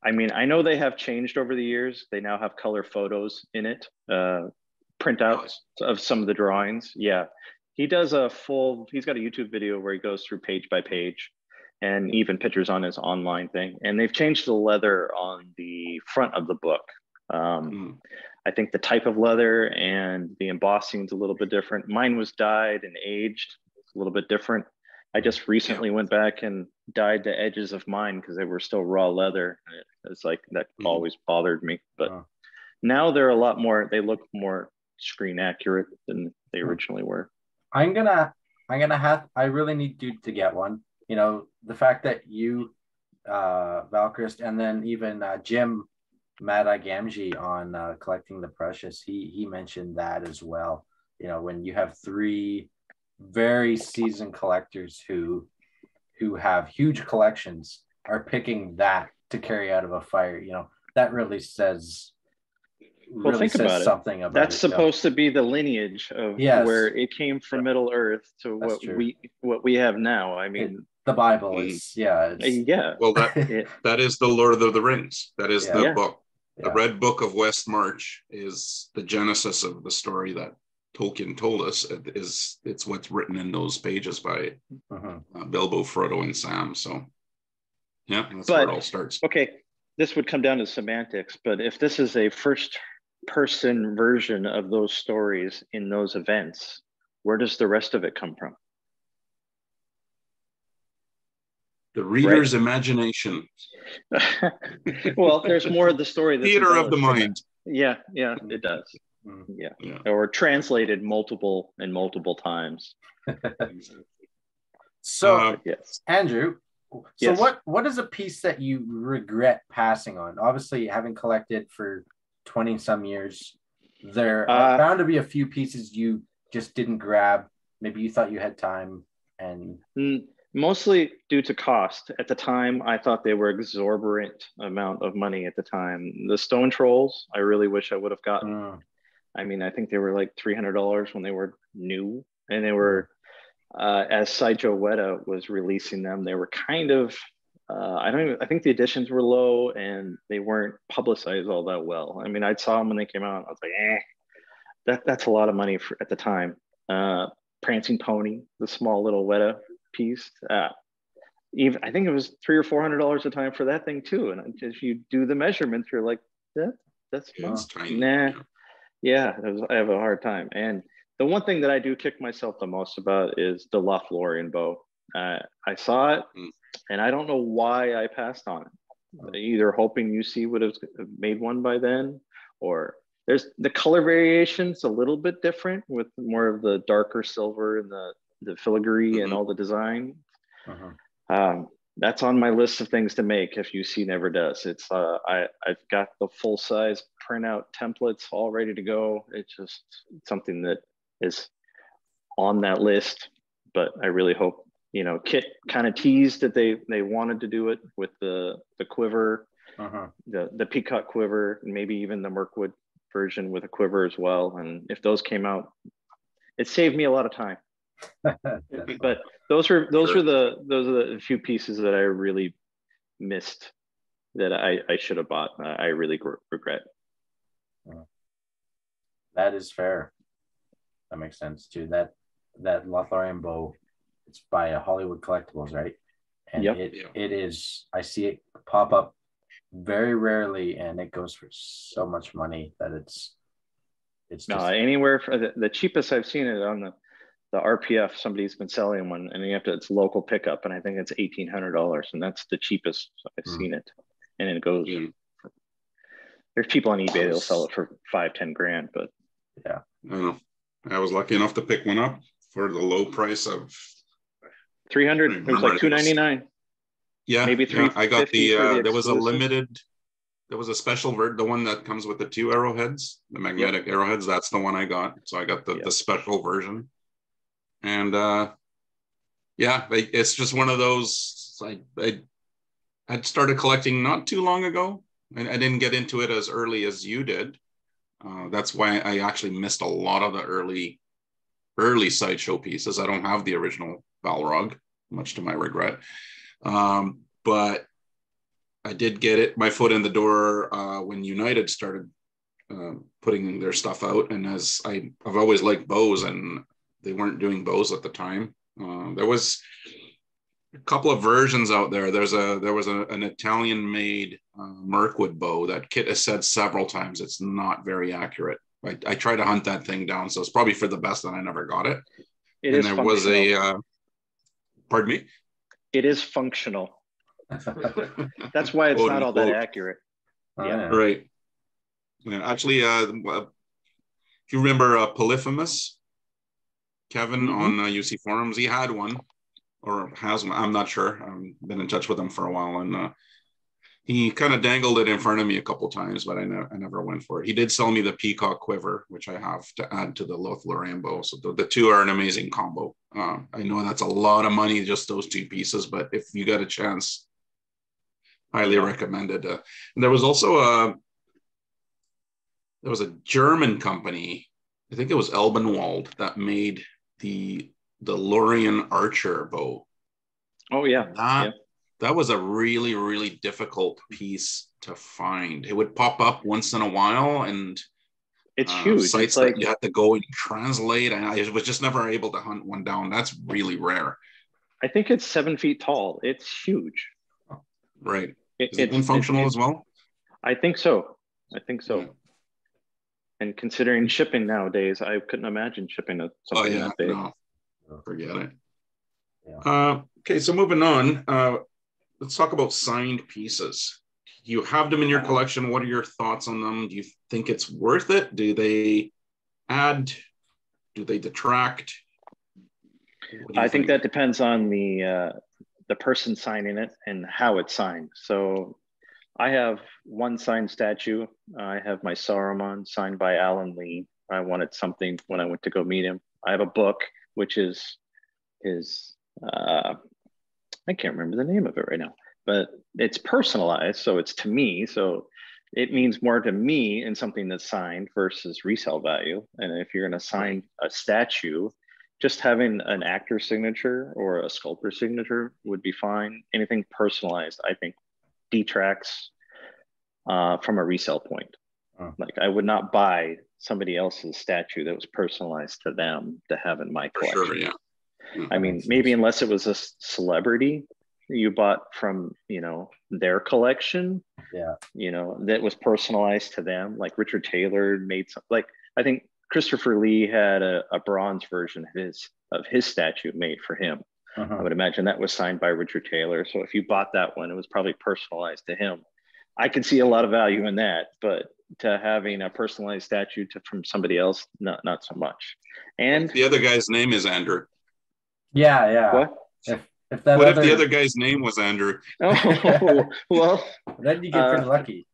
B: I mean, I know they have changed over the years. They now have color photos in it, printouts of some of the drawings. Yeah. He does he's got a YouTube video where he goes through page by page, and even pictures on his online thing. And they've changed the leather on the front of the book. I think the type of leather and the embossing is a little bit different. Mine was dyed and aged. It's a little bit different. I just recently went back and dyed the edges of mine because they were still raw leather. It's like that always bothered me. But now they're a lot more, they look more screen accurate than they originally were.
C: I really need you to get one. You know, the fact that you, Valkrist, and then even Jim Madagamji on Collecting the Precious, he mentioned that as well. You know, when you have three very seasoned collectors who have huge collections are picking that to carry out of a fire, you know, that really says
B: think about
C: something
B: it.
C: about
B: That's
C: it,
B: supposed to be the lineage of where it came from Middle Earth to what we have now. I mean,
C: the Bible is
A: well, that is the Lord of the Rings. That is the book. The Red Book of West March is the genesis of the story that Tolkien told us. It's what's written in those pages by Bilbo, Frodo, and Sam. So yeah, that's where it all starts.
B: Okay, this would come down to semantics, but if this is a first person version of those stories in those events, where does the rest of it come from?
A: The reader's imagination.
B: Well, there's more of the story.
A: Theater of the mind.
B: Yeah, it does. Yeah. Or translated multiple times.
C: So, Andrew, what is a piece that you regret passing on? Obviously, having collected for 20 some years, there are bound to be a few pieces you just didn't grab. Maybe you thought you had time, and
B: mostly due to cost. At the time, I thought they were exorbitant amount of money at the time. The stone trolls, I really wish I would have gotten. I mean, I think they were like $300 when they were new, and they were, as Sideshow Weta was releasing them, they were kind of, I think the editions were low and they weren't publicized all that well. I mean, I saw them when they came out. I was like, that's a lot of money at the time. Prancing Pony, the small little Weta piece. Even I think it was $300 or $400 a time for that thing too. And if you do the measurements, you're like, that's
A: tiny.
B: Nah. Yeah, I have a hard time. And the one thing that I do kick myself the most about is the Lothlorien bow. I saw it, and I don't know why I passed on it. Either hoping UC would have made one by then, or there's the color variations a little bit different with more of the darker silver and the filigree and all the design. That's on my list of things to make if UC never does. It's I've got the full size printout templates all ready to go. It's just something that is on that list, but I really hope, you know, Kit kind of teased that they wanted to do it with the quiver, the peacock quiver, and maybe even the Mirkwood version with a quiver as well. And if those came out, it saved me a lot of time. But those are the few pieces that I really missed that I should have bought. I really regret.
C: That is fair. That makes sense too. That Lothlorien bow, it's by Hollywood Collectibles, right? And it is, I see it pop up very rarely, and it goes for so much money that it's just
B: anywhere for the cheapest I've seen it on the RPF. Somebody's been selling one, and it's local pickup, and I think it's $1,800, and that's the cheapest I've seen it. And it goes. There's people on eBay that'll sell it for $5-10 grand, but
A: I don't know. I was lucky enough to pick one up for the low price of
B: $300. It was like $299.
A: Yeah,
B: maybe $350.
A: I got there was a limited. There was a special the one that comes with the 2 arrowheads, the magnetic arrowheads. That's the one I got. So I got the special version. And it's just one of those. I had started collecting not too long ago, and I didn't get into it as early as you did. That's why I actually missed a lot of the early sideshow pieces. I don't have the original Balrog, much to my regret. But I did get my foot in the door when United started putting their stuff out. And as I've always liked bows, and they weren't doing bows at the time. There was a couple of versions out there. There was an Italian-made Mirkwood bow that Kit has said several times it's not very accurate. I tried to hunt that thing down, so it's probably for the best that I never got it. Was pardon me?
B: It is functional. That's why it's not all that accurate.
A: Right. Yeah, actually, if you remember Polyphemus, Kevin on UC forums, he had one, or has one. I'm not sure. I've been in touch with him for a while, and he kind of dangled it in front of me a couple times, but I never went for it. He did sell me the Peacock Quiver, which I have to add to the Lothlorien bow. So the two are an amazing combo. I know that's a lot of money, just those 2 pieces, but if you got a chance, highly recommended. And there was also a German company, I think it was Elbenwald, that made the Lorien Archer bow.
B: Oh yeah.
A: That was a really, really difficult piece to find. It would pop up once in a while, and
B: it's huge.
A: Sites that you had to go and translate, and I was just never able to hunt one down. That's really rare.
B: I think it's 7 feet tall. It's huge.
A: Right. Is it functional as well?
B: I think so. Yeah. And considering
A: Hmm.
B: shipping nowadays, I couldn't imagine shipping something that big.
A: No. Forget it. Yeah. Okay, so moving on. Let's talk about signed pieces. You have them in your collection. What are your thoughts on them? Do you think it's worth it? Do they add? Do they detract?
B: I think that depends on the person signing it and how it's signed. So I have one signed statue. I have my Saruman signed by Alan Lee. I wanted something when I went to go meet him. I have a book, which is his, I can't remember the name of it right now, but it's personalized. So it's to me. So it means more to me in something that's signed versus resale value. And if you're going to sign a statue, just having an actor's signature or a sculptor's signature would be fine. Anything personalized, I think, detracts from a resale point. Like I would not buy somebody else's statue that was personalized to them to have in my collection.
A: Sure, yeah.
B: I mean, maybe unless it was a celebrity you bought from, their collection, that was personalized to them. Like Richard Taylor made some, like I think Christopher Lee had a bronze version of his statue made for him. I would imagine that was signed by Richard Taylor. So if you bought that one, it was probably personalized to him. I can see a lot of value in that, but to having a personalized statue from somebody else, not so much. And
A: the other guy's name is Andrew.
C: Yeah.
B: What?
C: If the
A: other guy's name was Andrew?
B: Oh, well,
C: then you get pretty lucky.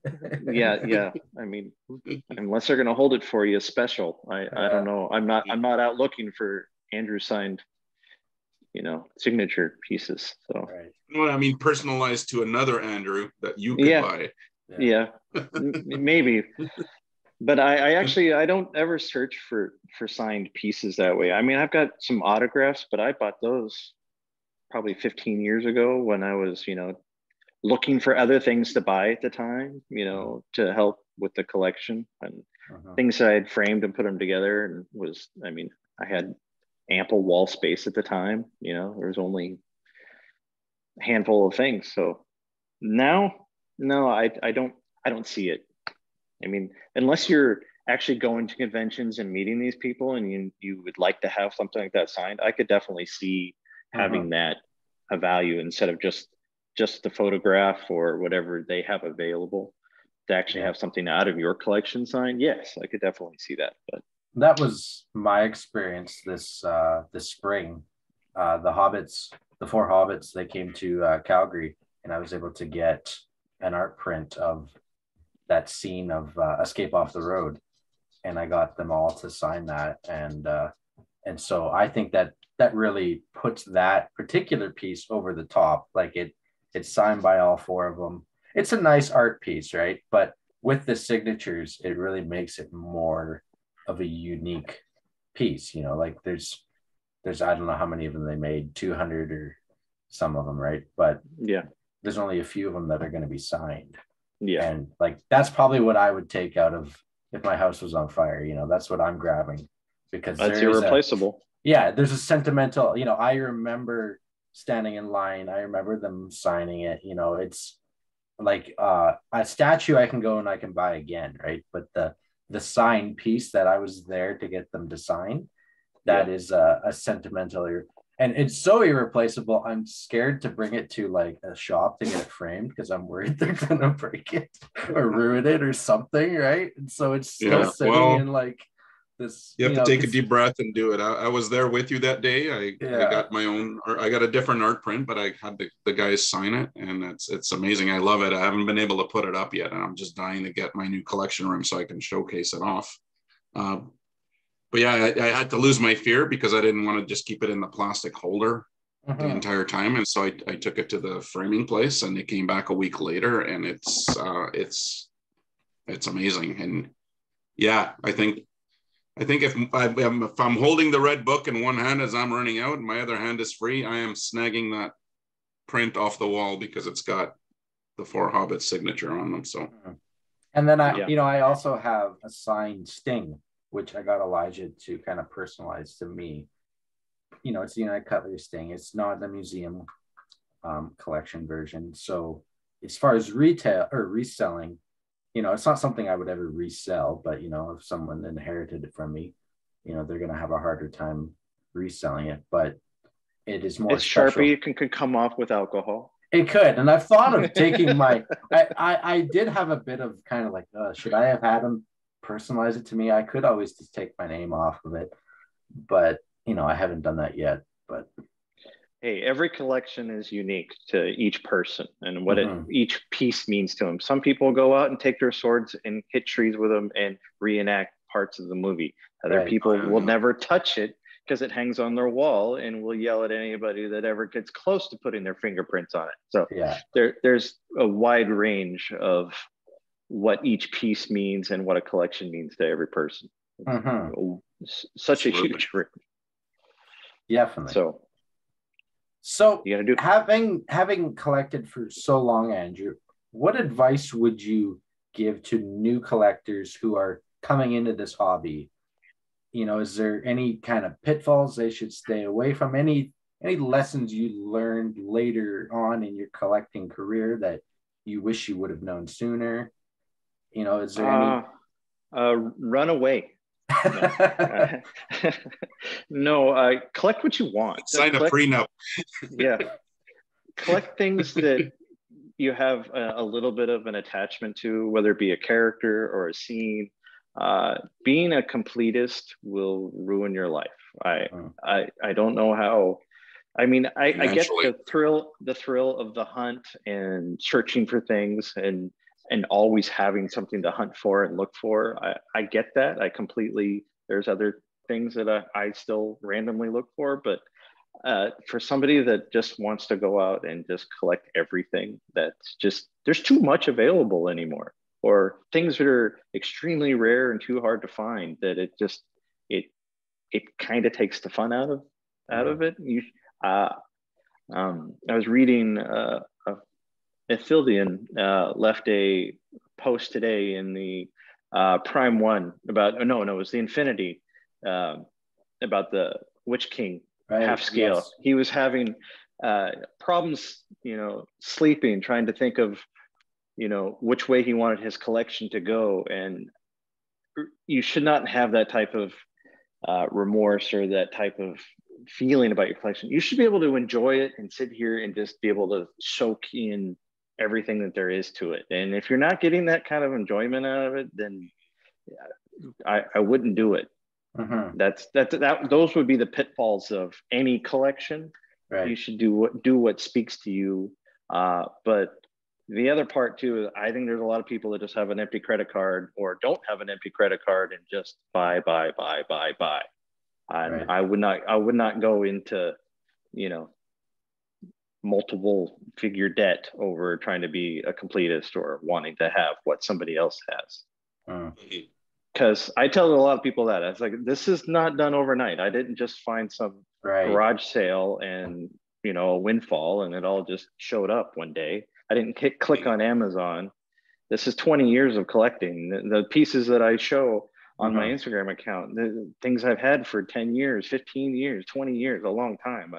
B: yeah. I mean, unless they're going to hold it for you special, I don't know. I'm not out looking for Andrew signed, signature pieces. So,
C: right.
A: Well, I mean, personalized to another Andrew that you could buy.
B: Yeah, maybe. But I don't ever search for signed pieces that way. I mean, I've got some autographs, but I bought those probably 15 years ago when I was, looking for other things to buy at the time, to help with the collection, and things that I had framed and put them together. And I had ample wall space at the time. There was only a handful of things. So now, no, I don't see it. I mean, unless you're actually going to conventions and meeting these people and you would like to have something like that signed, I could definitely see having that a value instead of just the photograph or whatever they have available. To actually have something out of your collection signed, yes, I could definitely see that. But
C: that was my experience this spring. The four hobbits, they came to Calgary, and I was able to get an art print of that scene of Escape Off the Road, and I got them all to sign that, and so I think that really puts that particular piece over the top. Like it's signed by all four of them. It's a nice art piece, right? But with the signatures, it really makes it more of a unique piece. Like there's I don't know how many of them they made, 200 or some of them, right? But
B: yeah,
C: there's only a few of them that are going to be signed.
B: Yeah.
C: And like that's probably what I would take out of if my house was on fire. That's what I'm grabbing, because
B: that's irreplaceable.
C: There's a sentimental, I remember standing in line. I remember them signing it. It's like a statue I can go and I can buy again, right? But the signed piece that I was there to get them to sign, that is a sentimental, and it's so irreplaceable. I'm scared to bring it to like a shop to get it framed because I'm worried they're gonna break it or ruin it or something, right? And so it's still sitting in like this.
A: You have to take a deep breath and do it. I was there with you that day. I got my own, or I got a different art print, but I had the guys sign it, and it's amazing. I love it. I haven't been able to put it up yet, and I'm just dying to get my new collection room so I can showcase it off. But yeah, I had to lose my fear because I didn't want to just keep it in the plastic holder the entire time, and so I took it to the framing place, and it came back a week later, and it's amazing. And yeah, I think if I'm holding the red book in one hand as I'm running out, and my other hand is free, I am snagging that print off the wall because it's got the four hobbits signature on them. So,
C: and then I also have a signed Sting, which I got Elijah to kind of personalize to me. It's the United Cutlery Sting. It's not the museum collection version. So as far as retail or reselling, it's not something I would ever resell, but if someone inherited it from me, they're going to have a harder time reselling it. But it is more special.
B: Sharpie could come off with alcohol.
C: It could. And I've thought of taking my, I did have a bit of kind of like, should I have had them personalize it to me? I could always just take my name off of it, but I haven't done that yet. But
B: hey, every collection is unique to each person and what each piece means to them. Some people go out and take their swords and hit trees with them and reenact parts of the movie. Other people will never touch it because it hangs on their wall and will yell at anybody that ever gets close to putting their fingerprints on it. So there's a wide range of what each piece means and what a collection means to every person. Such a huge range.
C: Definitely. So
B: you gotta do
C: having collected for so long, Andrew, what advice would you give to new collectors who are coming into this hobby? Is there any kind of pitfalls they should stay away from? Any lessons you learned later on in your collecting career that you wish you would have known sooner? Is there any?
B: Run away. No, collect what you want.
A: Sign a prenup.
B: Yeah. Collect things that you have a little bit of an attachment to, whether it be a character or a scene. Being a completist will ruin your life. I don't know how. I mean, I get the thrill of the hunt and searching for things and always having something to hunt for and look for. I get that. There's other things that I still randomly look for, but for somebody that just wants to go out and just collect everything, there's too much available anymore. or things that are extremely rare and too hard to find, that it kind of takes the fun out of it. I was reading Ethildian left a post today in the Prime One about no, it was the Infinity about the Witch King half scale. Yes. He was having problems, sleeping, trying to think of, which way he wanted his collection to go. And you should not have that type of remorse or that type of feeling about your collection. You should be able to enjoy it and sit here and just be able to soak in everything that there is to it. And if you're not getting that kind of enjoyment out of it, then I wouldn't do it. Those would be the pitfalls of any collection. Right. You should do what speaks to you. But the other part too is I think there's a lot of people that just have an empty credit card or don't have an empty credit card and just buy. And right. I would not go into, multiple figure debt over trying to be a completist or wanting to have what somebody else has. Because I tell a lot of people that it's like, this is not done overnight. I didn't just find some garage sale and, a windfall and it all just showed up one day. I didn't click on Amazon. This is 20 years of collecting. The pieces that I show on my Instagram account, the things I've had for 10 years, 15 years, 20 years, a long time.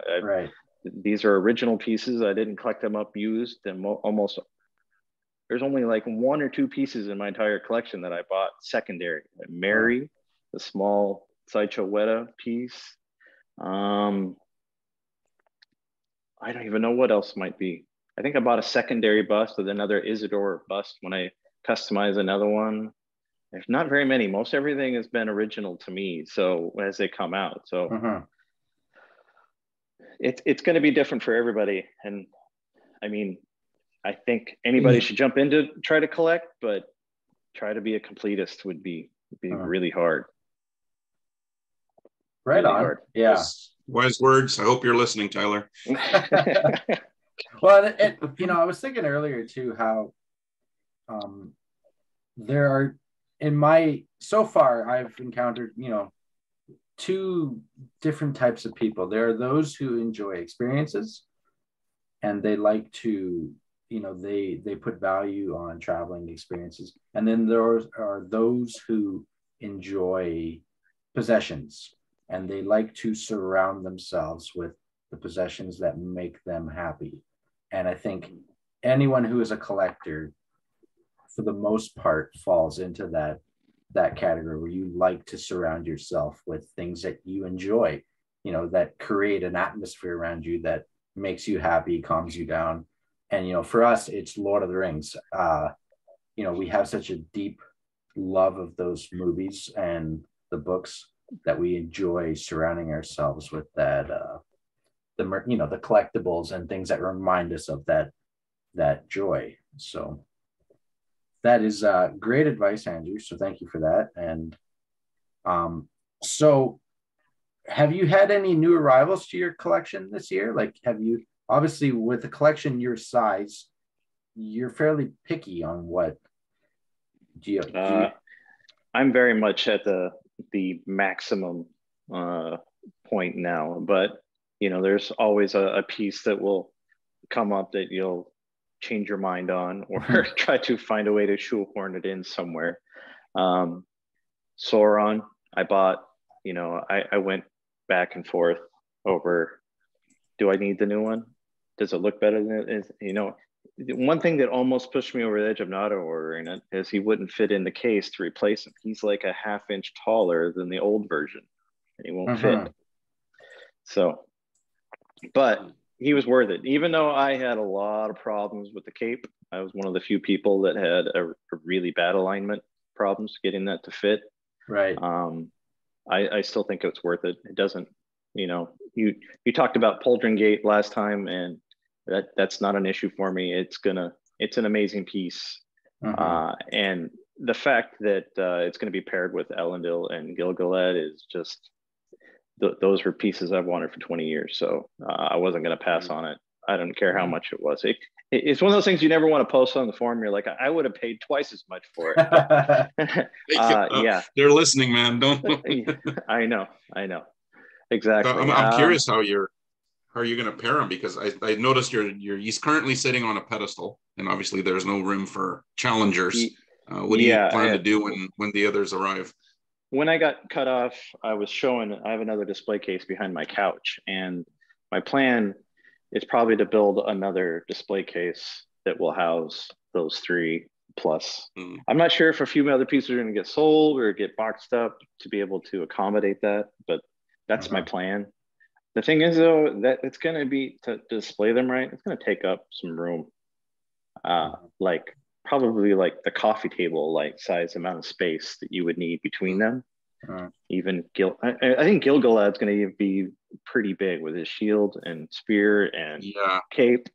B: These are original pieces. I didn't collect them up used, and there's only like one or two pieces in my entire collection that I bought secondary. Mary, the small sideshow weta piece. I don't even know what else might be. I think I bought a secondary bust with another Isidore bust when I customized another one. There's not very many. Most everything has been original to me. So as they come out, so it's going to be different for everybody. And I mean, I think anybody should jump in to try to collect, but try to be a completist would be really hard.
C: Right really on. Hard. Yeah.
A: Wise words. I hope you're listening, Tyler.
C: Well, I was thinking earlier too, how there are so far I've encountered, two different types of people. There are those who enjoy experiences and they like to, they put value on traveling experiences. And then there are those who enjoy possessions and they like to surround themselves with the possessions that make them happy. And I think anyone who is a collector, for the most part, falls into that category where you like to surround yourself with things that you enjoy, that create an atmosphere around you that makes you happy, calms you down. And, for us, it's Lord of the Rings. We have such a deep love of those movies and the books that we enjoy surrounding ourselves with that, the collectibles and things that remind us of that joy. So that is great advice, Andrew. So thank you for that. And so have you had any new arrivals to your collection this year? Like, obviously with a collection your size, you're fairly picky on what do you
B: I'm very much at the maximum point now, but there's always a piece that will come up that you'll change your mind on or try to find a way to shoehorn it in somewhere. Sauron, I bought, I went back and forth over, do I need the new one? Does it look better than it is? One thing that almost pushed me over the edge of not ordering it is he wouldn't fit in the case to replace him. He's like a half-inch taller than the old version and he won't fit. So, but he was worth it. Even though I had a lot of problems with the cape, I was one of the few people that had a really bad alignment problems getting that to fit.
C: Right.
B: I still think it's worth it. It doesn't, you talked about Poldringate last time, and that's not an issue for me. It's an amazing piece. And the fact that it's going to be paired with Elendil and Gil-galad is just, those were pieces I've wanted for 20 years. So I wasn't going to pass on it. I don't care how much it was. It's one of those things you never want to post on the forum. You're like, I would have paid twice as much for it. But, yeah,
A: they're listening, man. Don't.
B: I know, exactly.
A: I'm curious how are you going to pair them, because I noticed he's currently sitting on a pedestal, and obviously there's no room for challengers. What do you plan to do when the others arrive?
B: When I got cut off, I have another display case behind my couch, and my plan is probably to build another display case that will house those 3 plus. I'm not sure if a few other pieces are going to get sold or get boxed up to be able to accommodate that, but that's my plan. The thing is, though, that it's going to be to display them right. It's going to take up some room, like probably like the coffee table like size amount of space that you would need between them. Even I think Gilgalad's going to be pretty big with his shield and spear and cape.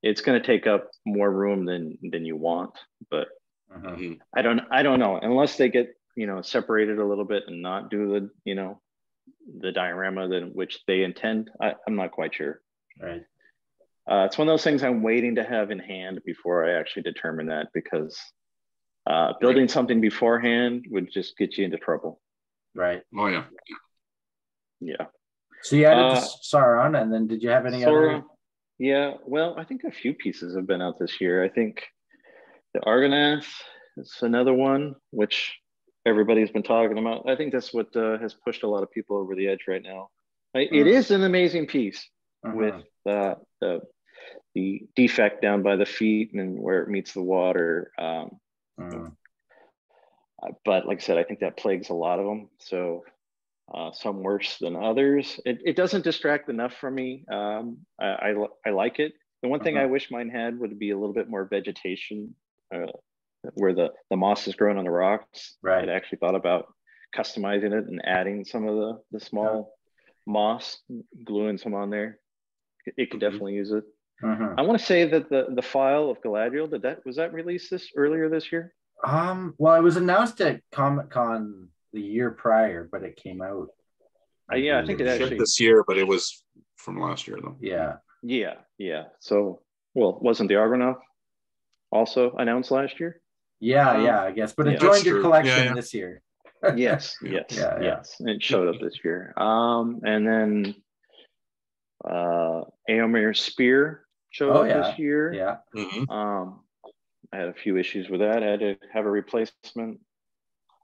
B: It's going to take up more room than you want, but I don't know, unless they get separated a little bit and not do the diorama which they intend. I'm not quite sure.
C: Right.
B: It's one of those things I'm waiting to have in hand before I actually determine that, because building something beforehand would just get you into trouble.
C: Right.
A: Oh yeah.
B: Yeah.
C: So you added the Sauron, and then did you have any other?
B: Yeah. Well, I think a few pieces have been out this year. I think the Argonath is another one, which everybody's been talking about. I think that's what has pushed a lot of people over the edge right now. It is an amazing piece with the defect down by the feet and where it meets the water. But like I said, I think that plagues a lot of them. So some worse than others. It doesn't distract enough from me. I like it. The one thing I wish mine had would be a little bit more vegetation, where the moss is growing on the rocks.
C: Right.
B: I'd actually thought about customizing it and adding some of the small moss, gluing some on there. It could definitely use it. I want to say that the file of Galadriel, was that released earlier this year?
C: Well, it was announced at Comic-Con the year prior, but it came out.
B: I think it actually
A: this year, but it was from last year though.
B: Yeah. So, well, wasn't the Argonath also announced last year?
C: Yeah, I guess, but it joined your collection this year.
B: Yes. It showed up this year. And then Eomer's spear showed up this year.
C: Yeah.
B: I had a few issues with that. I had to have a replacement.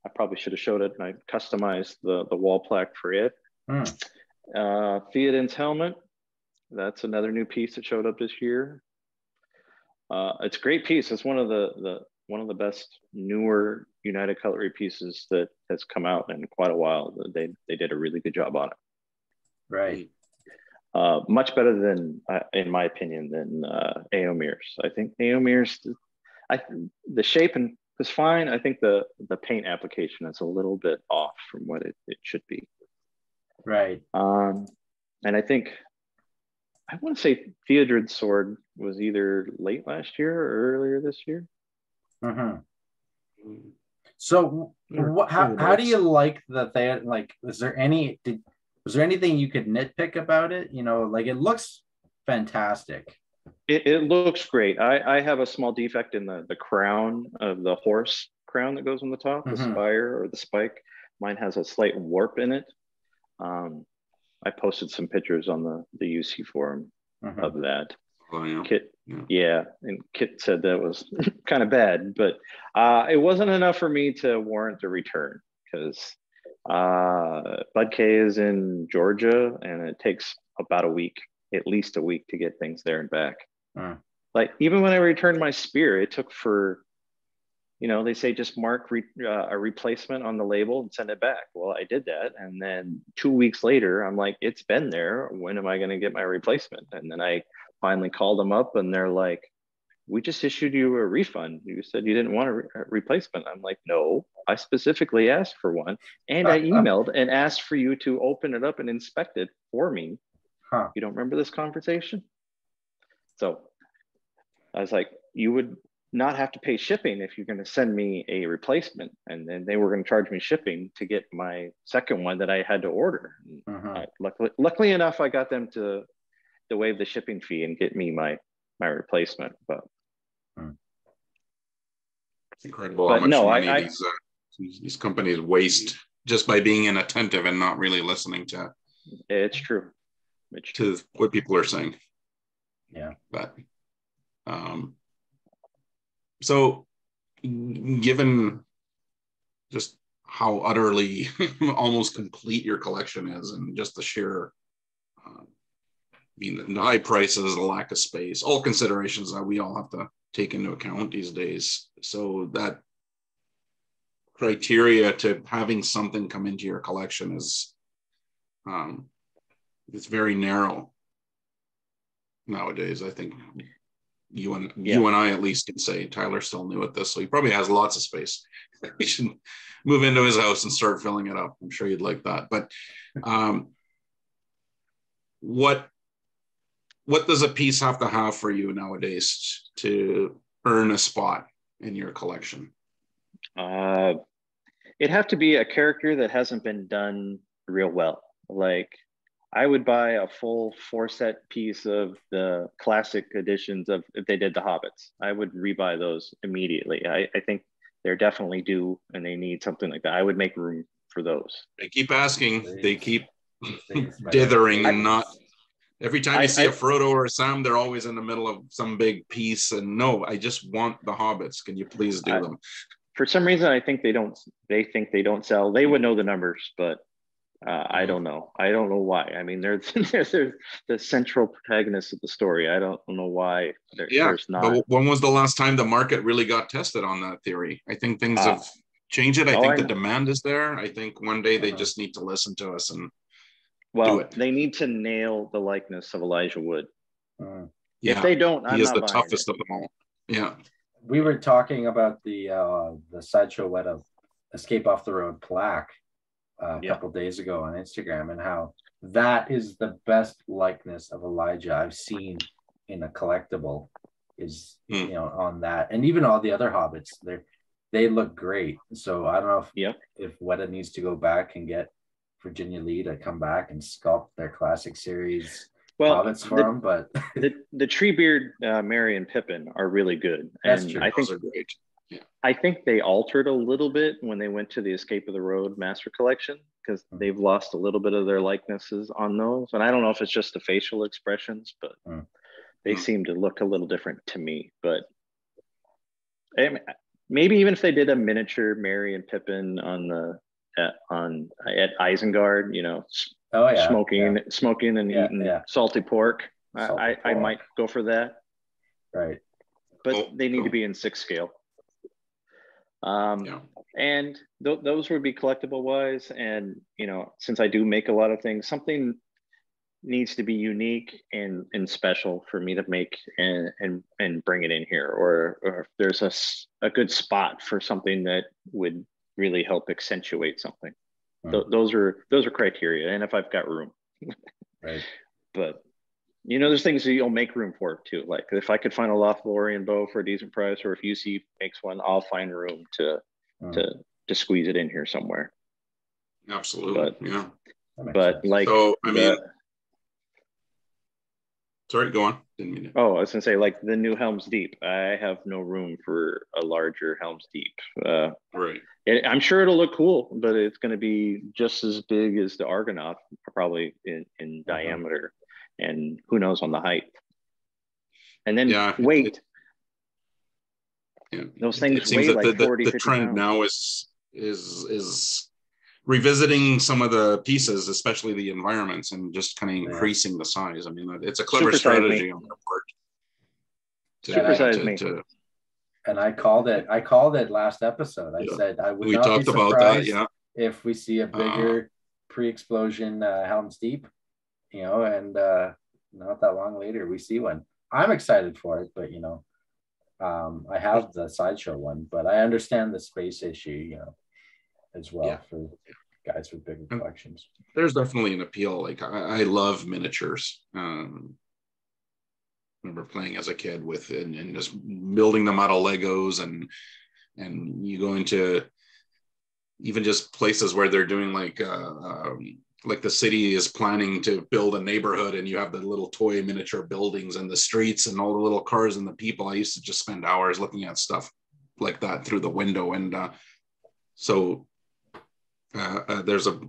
B: I probably should have showed it, and I customized the wall plaque for it. Theoden's helmet. That's another new piece that showed up this year. It's a great piece. It's one of the best newer United Cutlery pieces that has come out in quite a while. They did a really good job on it.
C: Right.
B: Much better than, in my opinion, than Eomer's. I think Eomer's, the shape was fine. I think the paint application is a little bit off from what it should be.
C: Right.
B: And I think, I want to say Theodred's sword was either late last year or earlier this year.
C: So how do you like was there anything you could nitpick about it? It looks fantastic.
B: It looks great. I have a small defect in the crown of the horse crown that goes on the top, the spire or the spike. Mine has a slight warp in it. I posted some pictures on the UC forum of that.
A: Oh, yeah.
B: Kit, and Kit said that was kind of bad, but it wasn't enough for me to warrant the return, because Bud K is in Georgia and it takes about at least a week to get things there and back. Like, even when I returned my spear, it took they say just mark a replacement on the label and send it back. Well, I did that, and then 2 weeks later, I'm like, it's been there. When am I going to get my replacement? And then I finally called them up, and they're like, we just issued you a refund. You said you didn't want a replacement. I'm like, no, I specifically asked for one, and I emailed and asked for you to open it up and inspect it for me. You don't remember this conversation? So I was like, you would not have to pay shipping if you're going to send me a replacement. And then they were going to charge me shipping to get my second one that I had to order. Luckily enough, I got them to waive the shipping fee and get me my replacement. But
A: it's incredible how much money these companies waste just by being inattentive and not really listening to.
B: It's true.
A: To what people are saying.
C: Yeah.
A: But so given just how utterly almost complete your collection is, and just the sheer the high prices, the lack of space, all considerations that we all have to take into account these days. So that criteria to having something come into your collection is it's very narrow nowadays. I think you and I at least can say Tyler's still new at this, so he probably has lots of space. He should move into his house and start filling it up. I'm sure you'd like that. But what does a piece have to have for you nowadays to earn a spot in your collection?
B: It'd have to be a character that hasn't been done real well. Like, I would buy a full 4-set piece of the classic editions of, if they did the Hobbits, I would rebuy those immediately. I think they're definitely due and they need something like that. I would make room for those.
A: They keep asking, they keep dithering and not. Every time you see a Frodo or a Sam, they're always in the middle of some big piece. And no, I just want the Hobbits. Can you please do them?
B: For some reason, I think they don't. They think they don't sell. They would know the numbers, but I don't know. I don't know why. I mean, they're the central protagonists of the story. I don't know why there's not.
A: But when was the last time the market really got tested on that theory? I think things have changed it. I think the demand is there. I think one day they just need to listen to us and do it.
B: They need to nail the likeness of Elijah Wood.
A: If
B: they don't,
A: he is the toughest of them all. Yeah.
C: We were talking about the sideshow weta Escape Off the Road plaque a couple days ago on Instagram, and how that is the best likeness of Elijah I've seen in a collectible is on that, and even all the other hobbits, they look great. So I don't know if Weta needs to go back and get Virginia Lee to come back and sculpt their classic series hobbits for them, but
B: the Treebeard, Merry and Pippin are really good.
C: That's
B: and
C: true.
B: I think
A: those are great. Yeah.
B: I think they altered a little bit when they went to the Escape of the Road Master Collection, because they've lost a little bit of their likenesses on those. And I don't know if it's just the facial expressions, but they seem to look a little different to me. But maybe even if they did a miniature Merry and Pippin at Isengard, smoking and eating salty pork, I might go for that.
C: Right.
B: But they need to be in 6 scale. And those would be collectible wise. And, since I do make a lot of things, something needs to be unique and special for me to make and bring it in here. Or if there's a good spot for something that would really help accentuate something. Those are criteria. And if I've got room.
C: Right.
B: But there's things that you'll make room for too. Like if I could find a Lothlorien bow for a decent price, or if UC makes one, I'll find room to squeeze it in here somewhere.
A: Absolutely.
B: But like,
A: so I mean, sorry, go on. Didn't mean it.
B: Oh, I was gonna say, like the new Helm's Deep, I have no room for a larger Helm's Deep.
A: Right.
B: I'm sure it'll look cool, but it's going to be just as big as the Argonath, probably in diameter. And who knows on the height. And then weight. Those things weigh like 40, 50
A: the trend
B: pounds.
A: now is revisiting some of the pieces, especially the environments, and just kind of increasing the size. I mean, it's a clever strategy on their part.
B: Supersize me.
C: And I called it last episode. I said I would not be surprised if we see a bigger pre-explosion Helm's Deep. And not that long later, we see one. I'm excited for it, but I have the sideshow one, but I understand the space issue, as well for guys with bigger collections. There's
A: definitely an appeal. Like I love miniatures. Remember playing as a kid with and just building them out of Legos, and you go into even just places where they're doing like like the city is planning to build a neighborhood and you have the little toy miniature buildings and the streets and all the little cars and the people. I used to just spend hours looking at stuff like that through the window. And so there's a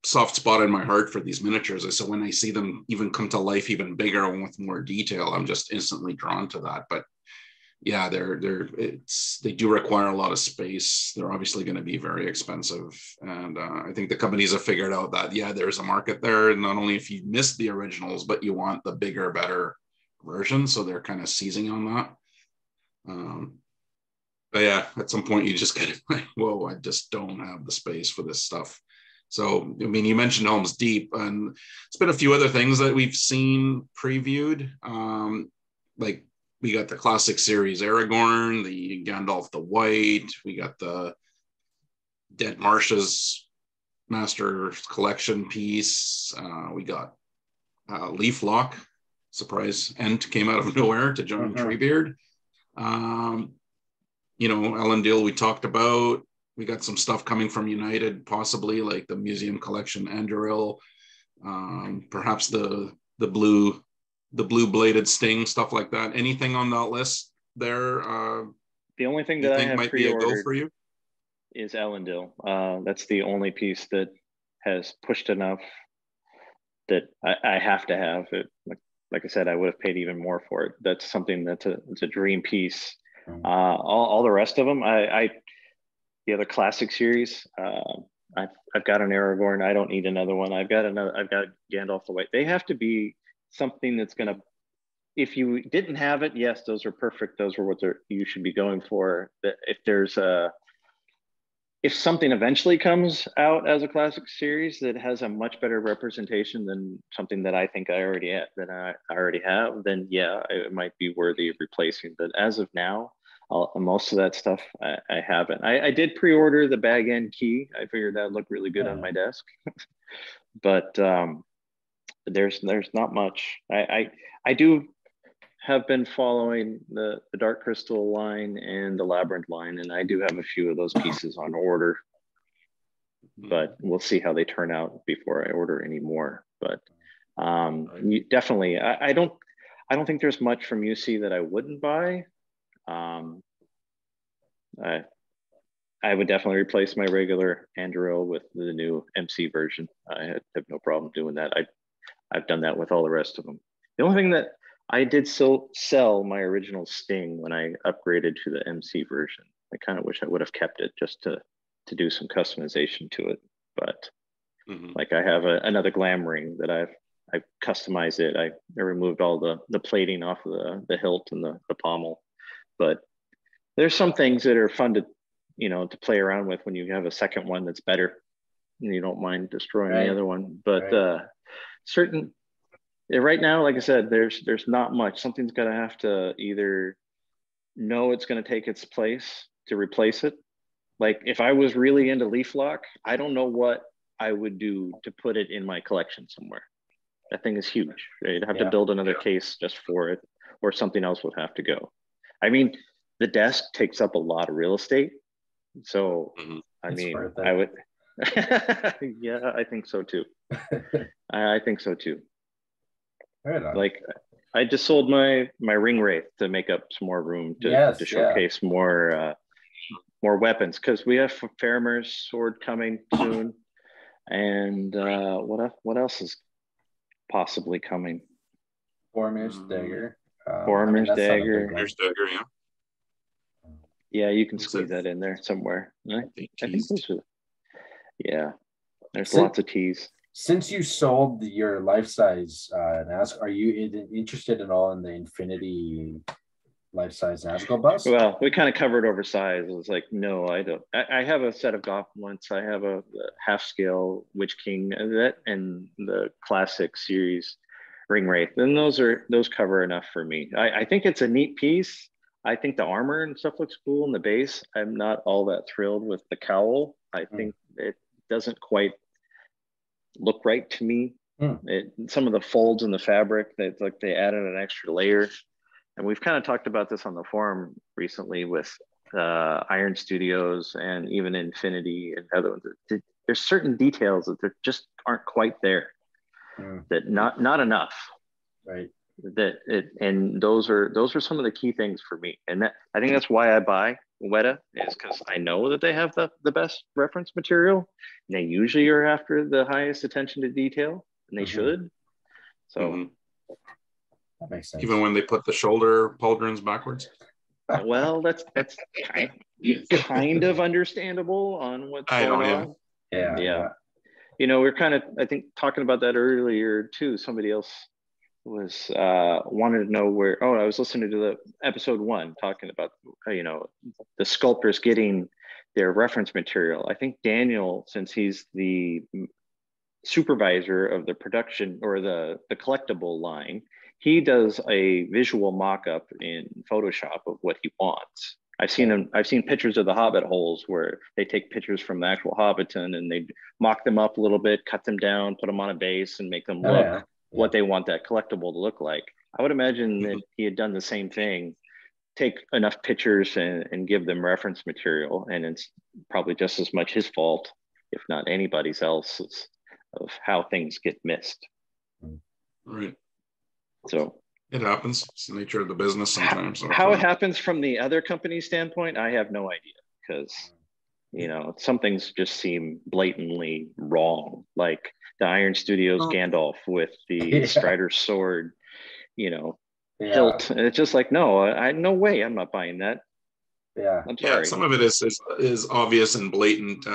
A: soft spot in my heart for these miniatures. So when I see them even come to life even bigger and with more detail, I'm just instantly drawn to that. But yeah, they do require a lot of space. They're obviously going to be very expensive, and I think the companies have figured out that there's a market there. And not only if you missed the originals, but you want the bigger, better version. So they're kind of seizing on that. But yeah, at some point you just get like, whoa, I just don't have the space for this stuff. So I mean, you mentioned Helm's Deep, and it's been a few other things that we've seen previewed, like. We got the classic series Aragorn, the Gandalf the White. We got the Dead Marshes Master Collection piece. We got Leaf Lock. Surprise, Ent came out of nowhere to join Treebeard. Elendil we talked about. We got some stuff coming from United, possibly like the Museum Collection Anduril. Perhaps the blue bladed sting, stuff like that. Anything on that list there?
B: The only thing that I have
A: might be a go for you
B: is Elendil. That's the only piece that has pushed enough that I have to have it. Like I said, I would have paid even more for it. That's something it's a dream piece. All the rest of them, the other classic series, I've got an Aragorn. I don't need another one. I've got Gandalf the White. They have to be something that's going to, if you didn't have it, yes, those are perfect. Those are what you should be going for. If something eventually comes out as a classic series that has a much better representation than something that I think I already have, then yeah, it might be worthy of replacing. But as of now, most of that stuff I haven't. I did pre-order the Bag End Key. I figured that looked really good on my desk, but there's not much. I do have been following the Dark Crystal line and the Labyrinth line, and I do have a few of those pieces on order, but we'll see how they turn out before I order any more. But definitely, I don't think there's much from UC that I wouldn't buy. I would definitely replace my regular Anduril with the new MC version. I have no problem doing that. I've done that with all the rest of them. The only thing that I did sell my original Sting when I upgraded to the MC version. I kind of wish I would have kept it just to do some customization to it. But like I have another Glam ring that I've customized it. I removed all the plating off of the hilt and the pommel. But there's some things that are fun to play around with when you have a second one that's better and you don't mind destroying the other one. But right now, like I said, there's not much. Something's going to have to either know it's going to take its place to replace it. Like if I was really into Leaf Lock, I don't know what I would do to put it in my collection somewhere. That thing is huge. You'd have to build another case just for it, or something else would have to go. I mean, the desk takes up a lot of real estate. So, I would, yeah, I think so too. I think so too. Like I just sold my ring wraith to make up some more room to showcase more weapons, because we have Faramir's sword coming soon, and what else is possibly coming?
C: Boromir's dagger.
B: Boromir's dagger.
A: Yeah.
B: Yeah, you can squeeze that in there somewhere. I think those are, yeah. There's lots of teas.
C: Since you sold your life-size Nazgul, are you interested at all in the Infinity life-size Nazgul bust?
B: Well, we kind of covered oversized. It was like, no, I don't. I have a set of gauntlets. I have a half-scale Witch King and the classic series Ring Wraith, and those cover enough for me. I think it's a neat piece. I think the armor and stuff looks cool in the base. I'm not all that thrilled with the cowl. I think it doesn't quite look right to me. Some of the folds in the fabric, it's like they added an extra layer. And we've kind of talked about this on the forum recently with Iron Studios and even Infinity and other ones. there's certain details that there just aren't quite there, that not enough.
C: Right.
B: And those are some of the key things for me. And that, I think that's why I buy Weta, is because I know that they have the best reference material. And they usually are after the highest attention to detail, and they should. So
C: that makes sense.
A: Even when they put the shoulder pauldrons backwards.
B: Well, that's kind of understandable on what's going on.
C: Yeah.
B: You know, we're kind of, I think, talking about that earlier too. Somebody else was wanted to know where. Oh, I was listening to the episode 1 talking about, you know, the sculptors getting their reference material. I think Daniel, since he's the supervisor of the production or the collectible line, he does a visual mock-up in Photoshop of what he wants. I've seen pictures of the Hobbit holes where they take pictures from the actual Hobbiton and they mock them up a little bit, cut them down, put them on a base, and make them look what they want that collectible to look like. I would imagine that he had done the same thing, take enough pictures and give them reference material, and it's probably just as much his fault, if not anybody else's, of how things get missed.
A: Right.
B: So
A: it happens. It's the nature of the business sometimes.
B: How it happens from the other company's standpoint, I have no idea, because, you know, some things just seem blatantly wrong, like the Iron Studios Gandalf with the Strider sword, you know, hilt. And it's just like, no way, I'm not buying that. I'm sorry.
A: Yeah, some of it is obvious and blatant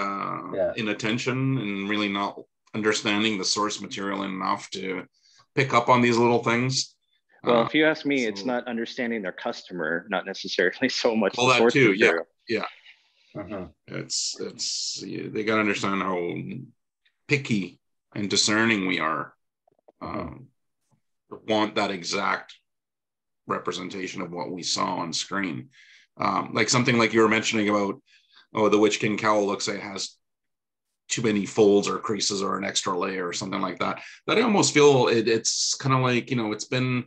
A: inattention and really not understanding the source material enough to pick up on these little things.
B: Well, if you ask me, it's not understanding their customer, not necessarily so much
A: the
B: source
A: too.
B: material.
A: Yeah. It's they got to understand how picky and discerning we are. Want that exact representation of what we saw on screen. Like something like you were mentioning about, the Witch King cowl looks like it has too many folds or creases or an extra layer or something like that. That I almost feel it's kind of like, you know, it's been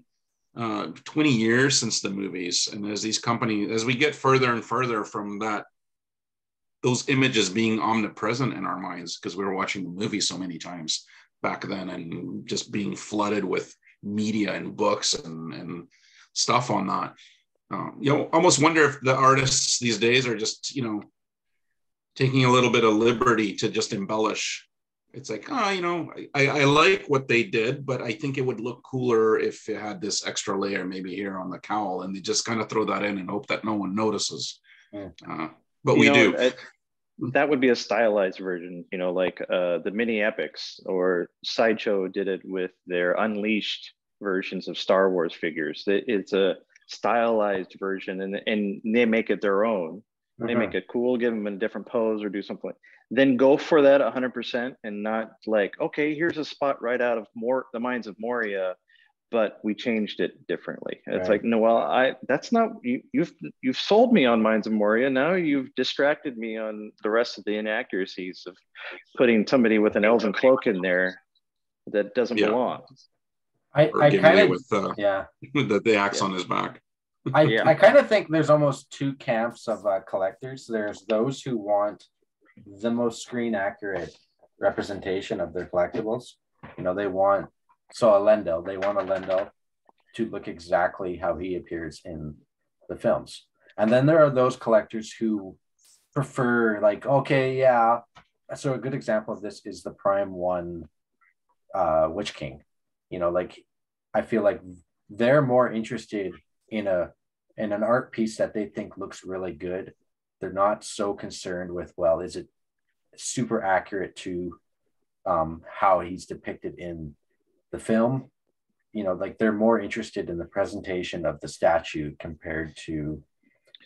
A: 20 years since the movies, and as we get further and further from that, those images being omnipresent in our minds, because we were watching the movie so many times back then and just being flooded with media and books and stuff on that. You know, almost wonder if the artists these days are just, you know, taking a little bit of liberty to just embellish. It's like, you know, I like what they did, but I think it would look cooler if it had this extra layer maybe here on the cowl, and they just kind of throw that in and hope that no one notices. But we do.
B: That would be a stylized version, you know, like the mini epics or Sideshow did it with their Unleashed versions of Star Wars figures. It's a stylized version, and they make it their own. They make it cool, give them a different pose or do something. Then go for that 100%, and not like, okay, here's a spot right out of the Mines of Moria, but we changed it differently. It's like, no, well, that's not, you've sold me on Mines of Moria. Now you've distracted me on the rest of the inaccuracies of putting somebody with an elven cloak in there that doesn't belong.
C: I kind of
A: with the axe on his back.
C: I kind of think there's almost two camps of collectors. There's those who want the most screen accurate representation of their collectibles. You know, they want Elendil to look exactly how he appears in the films. And then there are those collectors who prefer, like, okay, yeah. So a good example of this is the Prime 1 Witch King. You know, like, I feel like they're more interested in an art piece that they think looks really good. They're not so concerned with, well, is it super accurate to how he's depicted in the film? You know, like, they're more interested in the presentation of the statue compared to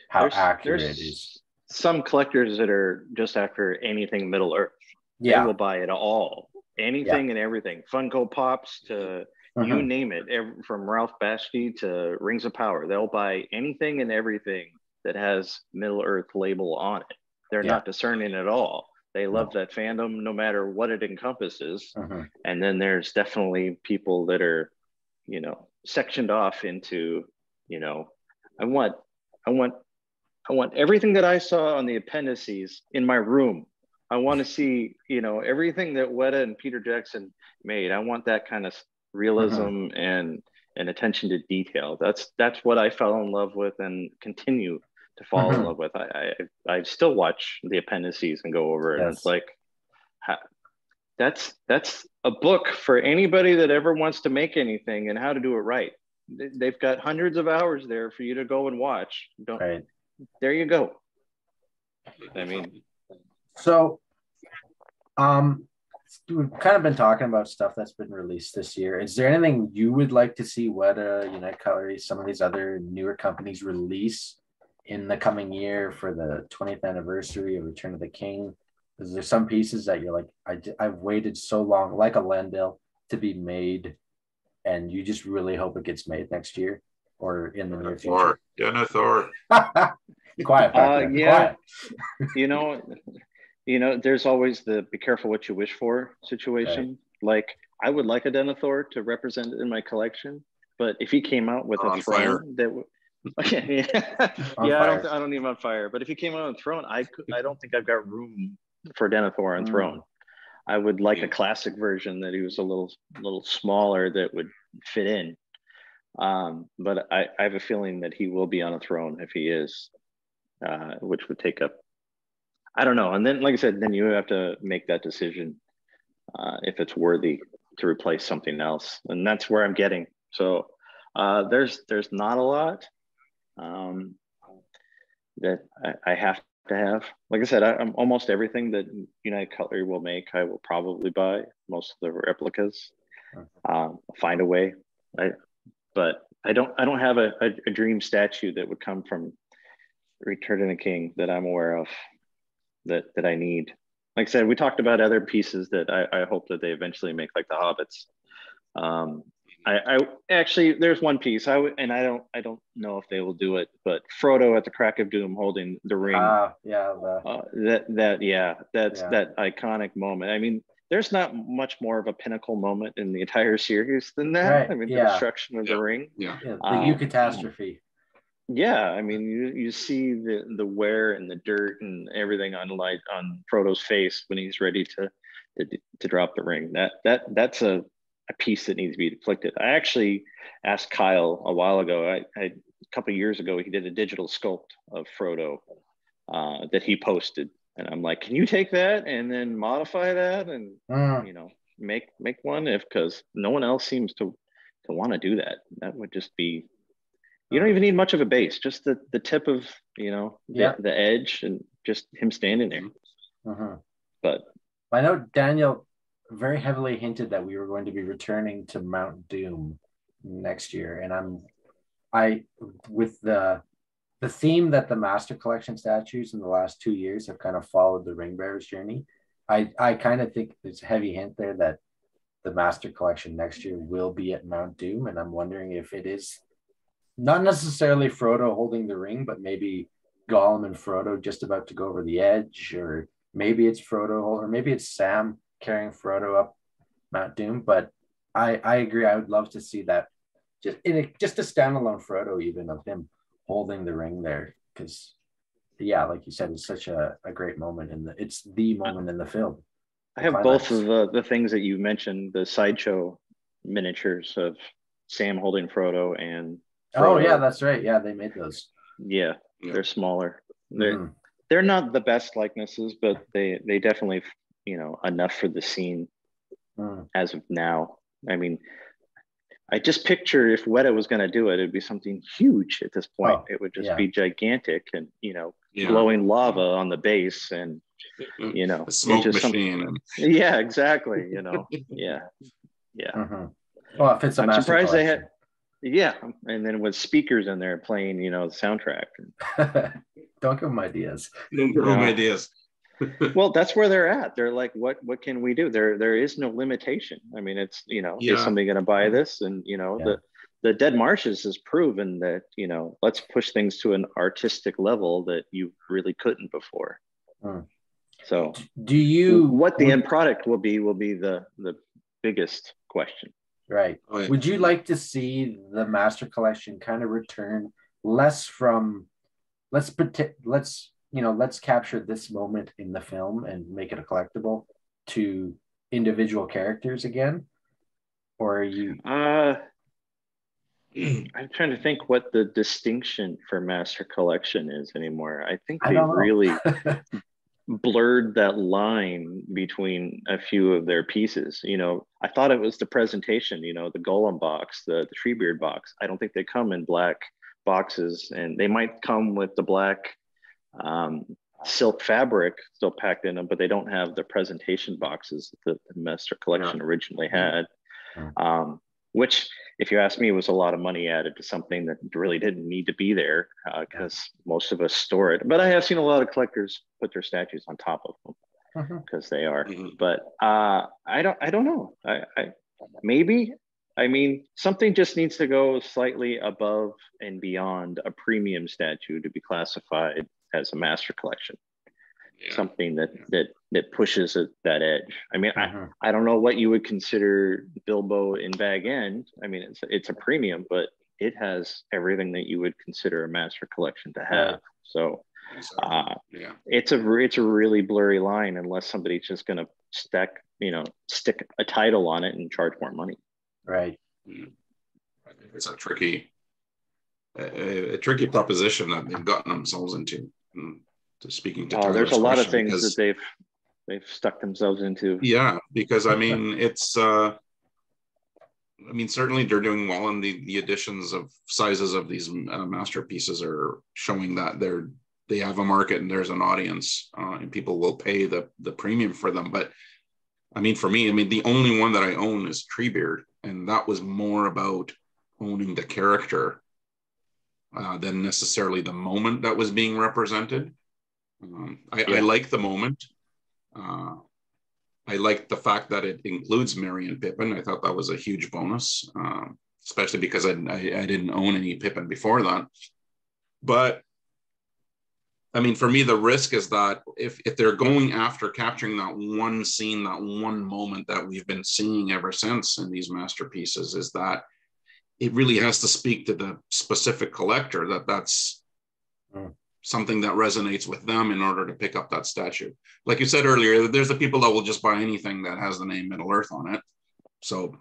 C: how accurate it is.
B: Some collectors that are just after anything Middle Earth. They will buy it all, anything and everything. Funko Pops to you name it, from Ralph Bakshi to Rings of Power. They'll buy anything and everything that has Middle Earth label on it. They're not discerning at all. They love that fandom no matter what it encompasses. And then there's definitely people that are, you know, sectioned off into, you know, I want everything that I saw on the appendices in my room. I want to see, everything that Weta and Peter Jackson made. I want that kind of realism and attention to detail. That's what I fell in love with and continue to fall in love with. I still watch the appendices and go over it, and it's like, that's a book for anybody that ever wants to make anything and how to do it right. They've got hundreds of hours there for you to go and watch. There you go. I mean,
C: so we've kind of been talking about stuff that's been released this year. Is there anything you would like to see Weta, United Cutlery, some of these other newer companies release in the coming year for the 20th anniversary of Return of the King? Is there some pieces that you're like, I've waited so long, like a Landale, to be made, and you just really hope it gets made next year or in the near future?
A: Denethor.
C: Quiet back there.
B: Yeah.
C: Quiet.
B: There's always the be careful what you wish for situation. Right. Like, I would like a Denethor to represent it in my collection, but if he came out with a throne that would, I don't need him on fire. But if he came out on a throne, I don't think I've got room for Denethor on throne. I would like a classic version that he was a little smaller that would fit in. But I have a feeling that he will be on a throne if he is, which would take up, I don't know. And then, like I said, then you have to make that decision if it's worthy to replace something else. And that's where I'm getting. So there's not a lot that I have to have. Like I said, I'm almost everything that United Cutlery will make, I will probably buy. Most of the replicas. Find a way. But I don't have a dream statue that would come from Return of the King that I'm aware of that I need. Like I said, we talked about other pieces that I hope that they eventually make, like the Hobbits. I actually, there's one piece I don't know if they will do it, but Frodo at the crack of doom holding the ring. That iconic moment. I mean, there's not much more of a pinnacle moment in the entire series than that. Right. I mean, the destruction of the ring.
C: The eucatastrophe.
B: Yeah, I mean, you see the wear and the dirt and everything on Frodo's face when he's ready to drop the ring. That's a piece that needs to be deflected. I actually asked Kyle a while ago. A couple of years ago, he did a digital sculpt of Frodo that he posted, and I'm like, can you take that and then modify that and make one? Because no one else seems to want to do that. That would just be. You don't even need much of a base, just the tip of the edge and just him standing there. But
C: I know Daniel very heavily hinted that we were going to be returning to Mount Doom next year, and I with the theme that the Master Collection statues in the last 2 years have kind of followed the Ring Bearer's journey. I kind of think there's a heavy hint there that the Master Collection next year will be at Mount Doom, and I'm wondering if it is not necessarily Frodo holding the ring, but maybe Gollum and Frodo just about to go over the edge, or maybe it's Frodo, or maybe it's Sam carrying Frodo up Mount Doom. But I agree. I would love to see that just a standalone Frodo, even of him holding the ring there, because like you said, it's such a great moment it's the moment in the film.
B: I have both of the things that you mentioned, the sideshow miniatures of Sam holding Frodo and Frodo.
C: Oh yeah, that's right. Yeah, they made those.
B: Yeah. They're smaller. They're not the best likenesses, but they definitely enough for the scene as of now. I mean, I just picture if Weta was going to do it, it'd be something huge at this point. It would just be gigantic and glowing lava on the base and
A: a smoke machine.
B: Yeah, exactly. Well,
C: if it's
B: I'm surprised they had. Yeah, and then with speakers in there playing, the soundtrack.
C: Don't give them ideas.
A: Don't give them ideas.
B: Well, that's where they're at. They're like, what can we do? There is no limitation. I mean, it's is somebody going to buy this? And the Dead Marshes has proven that let's push things to an artistic level that you really couldn't before. So, what the end product will be the biggest question.
C: Right. Would you like to see the Master Collection kind of return less from let's let's capture this moment in the film and make it a collectible, to individual characters again? Or are you?
B: I'm trying to think what the distinction for master collection is anymore. I think
C: I
B: they
C: don't know.
B: really blurred that line between a few of their pieces. I thought it was the presentation, the Golem box, the Treebeard box. I don't think they come in black boxes, and they might come with the black silk fabric still packed in them, but they don't have the presentation boxes that the master collection originally had. Which, if you ask me, was a lot of money added to something that really didn't need to be there, because most of us store it. But I have seen a lot of collectors put their statues on top of them because they are. But I don't know. Maybe. I mean, something just needs to go slightly above and beyond a premium statue to be classified as a master collection. Something that pushes that edge. I mean, I don't know what you would consider Bilbo in Bag End. I mean, it's a premium, but it has everything that you would consider a master collection to have. So it's a really blurry line unless somebody's just going to stick a title on it and charge more money.
C: Right.
A: I think it's a tricky proposition that they've gotten themselves into. Speaking to
B: there's a lot of things that they've stuck themselves into.
A: Yeah, because I mean, it's certainly they're doing well, and the additions of sizes of these masterpieces are showing that they have a market and there's an audience, and people will pay the premium for them. But I mean, for me, the only one that I own is Treebeard, and that was more about owning the character than necessarily the moment that was being represented. I like the moment. I like the fact that it includes Merry and Pippin. I thought that was a huge bonus, especially because I didn't own any Pippin before that. But I mean, for me, the risk is that if they're going after capturing that one scene, that one moment that we've been seeing ever since in these masterpieces, is that it really has to speak to the specific collector, that's something that resonates with them in order to pick up that statue. Like you said earlier, there's the people that will just buy anything that has the name Middle-earth on it. So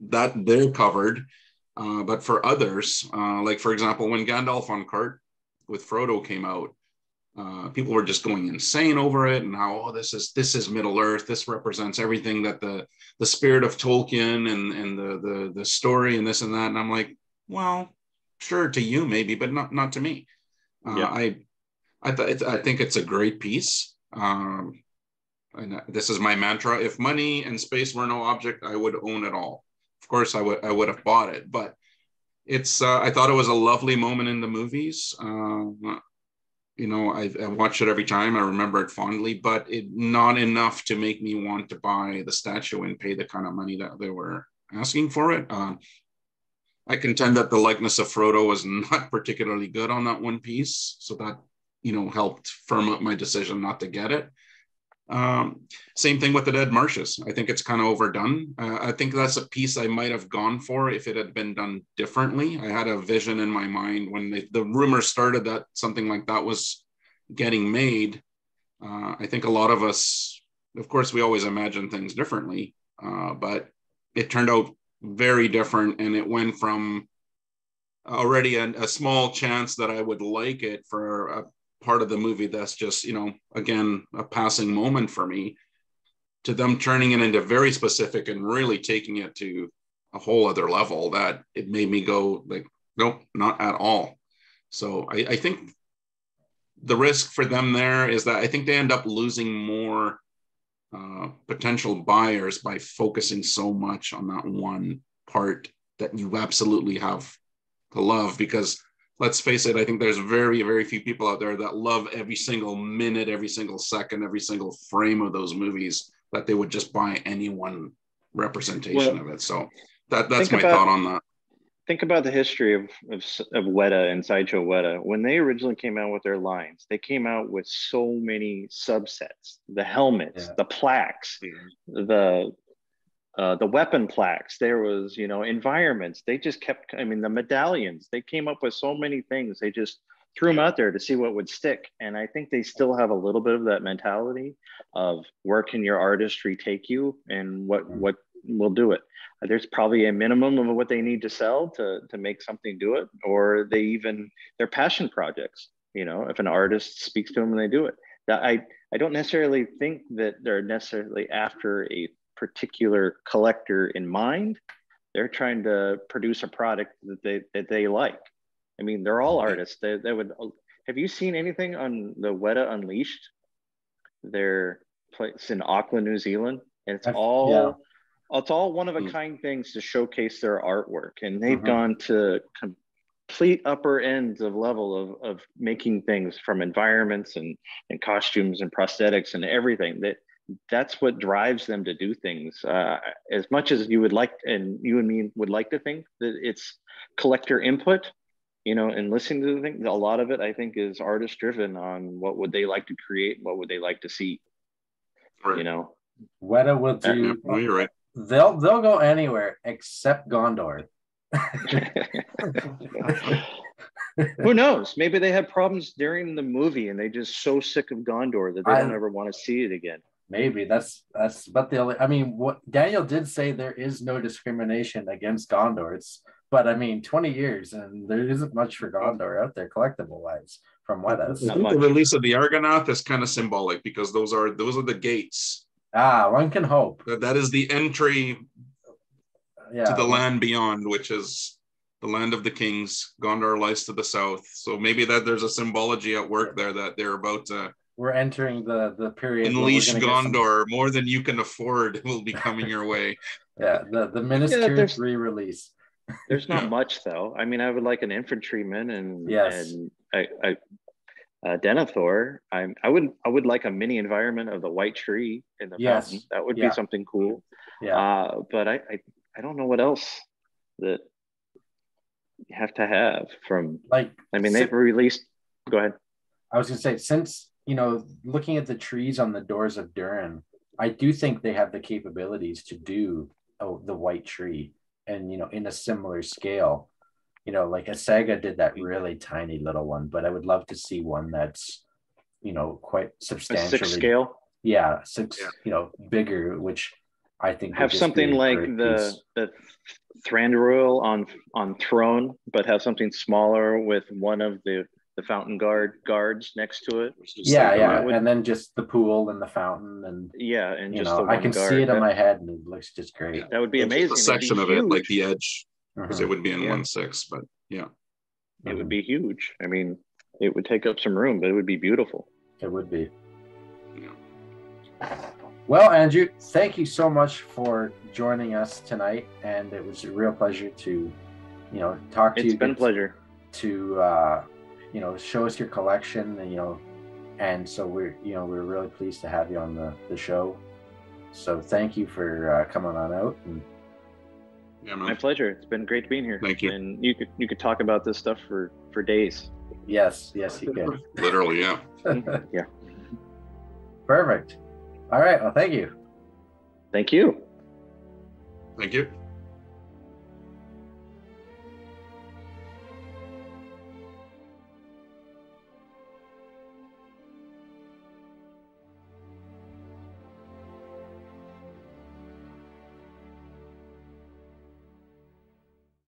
A: that they're covered. But for others, like for example, when Gandalf on cart with Frodo came out, people were just going insane over it, and how this is Middle-earth. This represents everything that the spirit of Tolkien and the story and this and that. And I'm like, well, sure, to you maybe, but not to me. I think it's a great piece. And this is my mantra: if money and space were no object, I would own it all. Of course, I would have bought it, but it's. I thought it was a lovely moment in the movies. I watch it every time. I remember it fondly, but not enough to make me want to buy the statue and pay the kind of money that they were asking for it. I contend that the likeness of Frodo was not particularly good on that one piece, so that helped firm up my decision not to get it. Same thing with the Dead Marshes. I think it's kind of overdone. I think that's a piece I might have gone for if it had been done differently. I had a vision in my mind when the rumor started that something like that was getting made. I think a lot of us, of course, we always imagine things differently, but it turned out very different, and it went from already a small chance that I would like it for a part of the movie that's just, again, a passing moment for me, to them turning it into very specific and really taking it to a whole other level that it made me go like, nope, not at all. So I think the risk for them there is that I think they end up losing more potential buyers by focusing so much on that one part that you absolutely have to love, because let's face it, I think there's very, very few people out there that love every single minute, every single second, every single frame of those movies, that they would just buy any one representation of it. So that's my thought on that.
B: Think about the history of Weta and Sideshow Weta. When they originally came out with their lines, they came out with so many subsets: the helmets, the plaques, the weapon plaques. There was, environments. They just kept, the medallions. They came up with so many things. They just threw them out there to see what would stick. And I think they still have a little bit of that mentality of where can your artistry take you and what will do it. There's probably a minimum of what they need to sell to make something do it, or they're passion projects. You know, if an artist speaks to them and they do it. I don't necessarily think that they're necessarily after a particular collector in mind. They're trying to produce a product that they like. I mean, they're all artists. They would. Have you seen anything on the Weta Unleashed? Their place in Auckland, New Zealand, and it's all one of a kind things to showcase their artwork, and they've gone to complete upper ends of level of making things from environments and costumes and prosthetics and everything. That's what drives them to do things. As much as you would like, and you and me would like to think that it's collector input, you know, and listening to the thing, a lot of it I think is artist driven on what would they like to create, what would they like to see. Right. You know,
C: Weta will do.
A: No, you're right.
C: They'll go anywhere except Gondor.
B: Who knows? Maybe they had problems during the movie and they just so sick of Gondor that they don't ever want to see it again.
C: Maybe that's but I mean, what Daniel did say, there is no discrimination against Gondor. But I mean, 20 years and there isn't much for Gondor out there collectible wise from Weta.
A: I think the release of the Argonath is kind of symbolic because those are the gates.
C: One can hope.
A: That is the entry to the land beyond, which is the land of the kings. Gondor lies to the south. So maybe that there's a symbology at work there that they're about to.
C: We're entering the period.
A: Unleash Gondor. More than you can afford will be coming your way.
C: Yeah, the Ministers re-release.
B: There's not much though. I mean, I would like an infantryman and Denethor. I would like a mini environment of the white tree in the mountain. That would be something cool. Yeah. But I don't know what else that you have to have from. Like, I mean, they've released. Go ahead.
C: I was gonna say, since looking at the trees on the doors of Durin, I do think they have the capabilities to do the white tree. And in a similar scale, like a Saga did that really tiny little one, but I would love to see one that's quite substantially
B: a 6 scale.
C: Yeah, 6, bigger, which I think
B: have something like the Thranduil on throne, but have something smaller with one of the fountain guards next to it.
C: And then just the pool and the fountain and
B: and just
C: I can see it in my head and it looks just great.
B: Yeah. That would be amazing.
A: A section of it, like the edge, because it would be in 1/6, but
B: it would be huge. I mean, it would take up some room, but it would be beautiful.
C: It would be. Well, Andrew, thank you so much for joining us tonight, and it was a real pleasure to talk to you.
B: It's been a pleasure
C: to show us your collection, and so we're really pleased to have you on the show. So thank you for coming on out. And
B: my pleasure. It's been great being here.
A: Thank you.
B: And you could talk about this stuff for days.
C: Yes, you can.
A: Literally, yeah.
B: Yeah.
C: Perfect. All right. Well, thank you.
B: Thank you.
A: Thank you.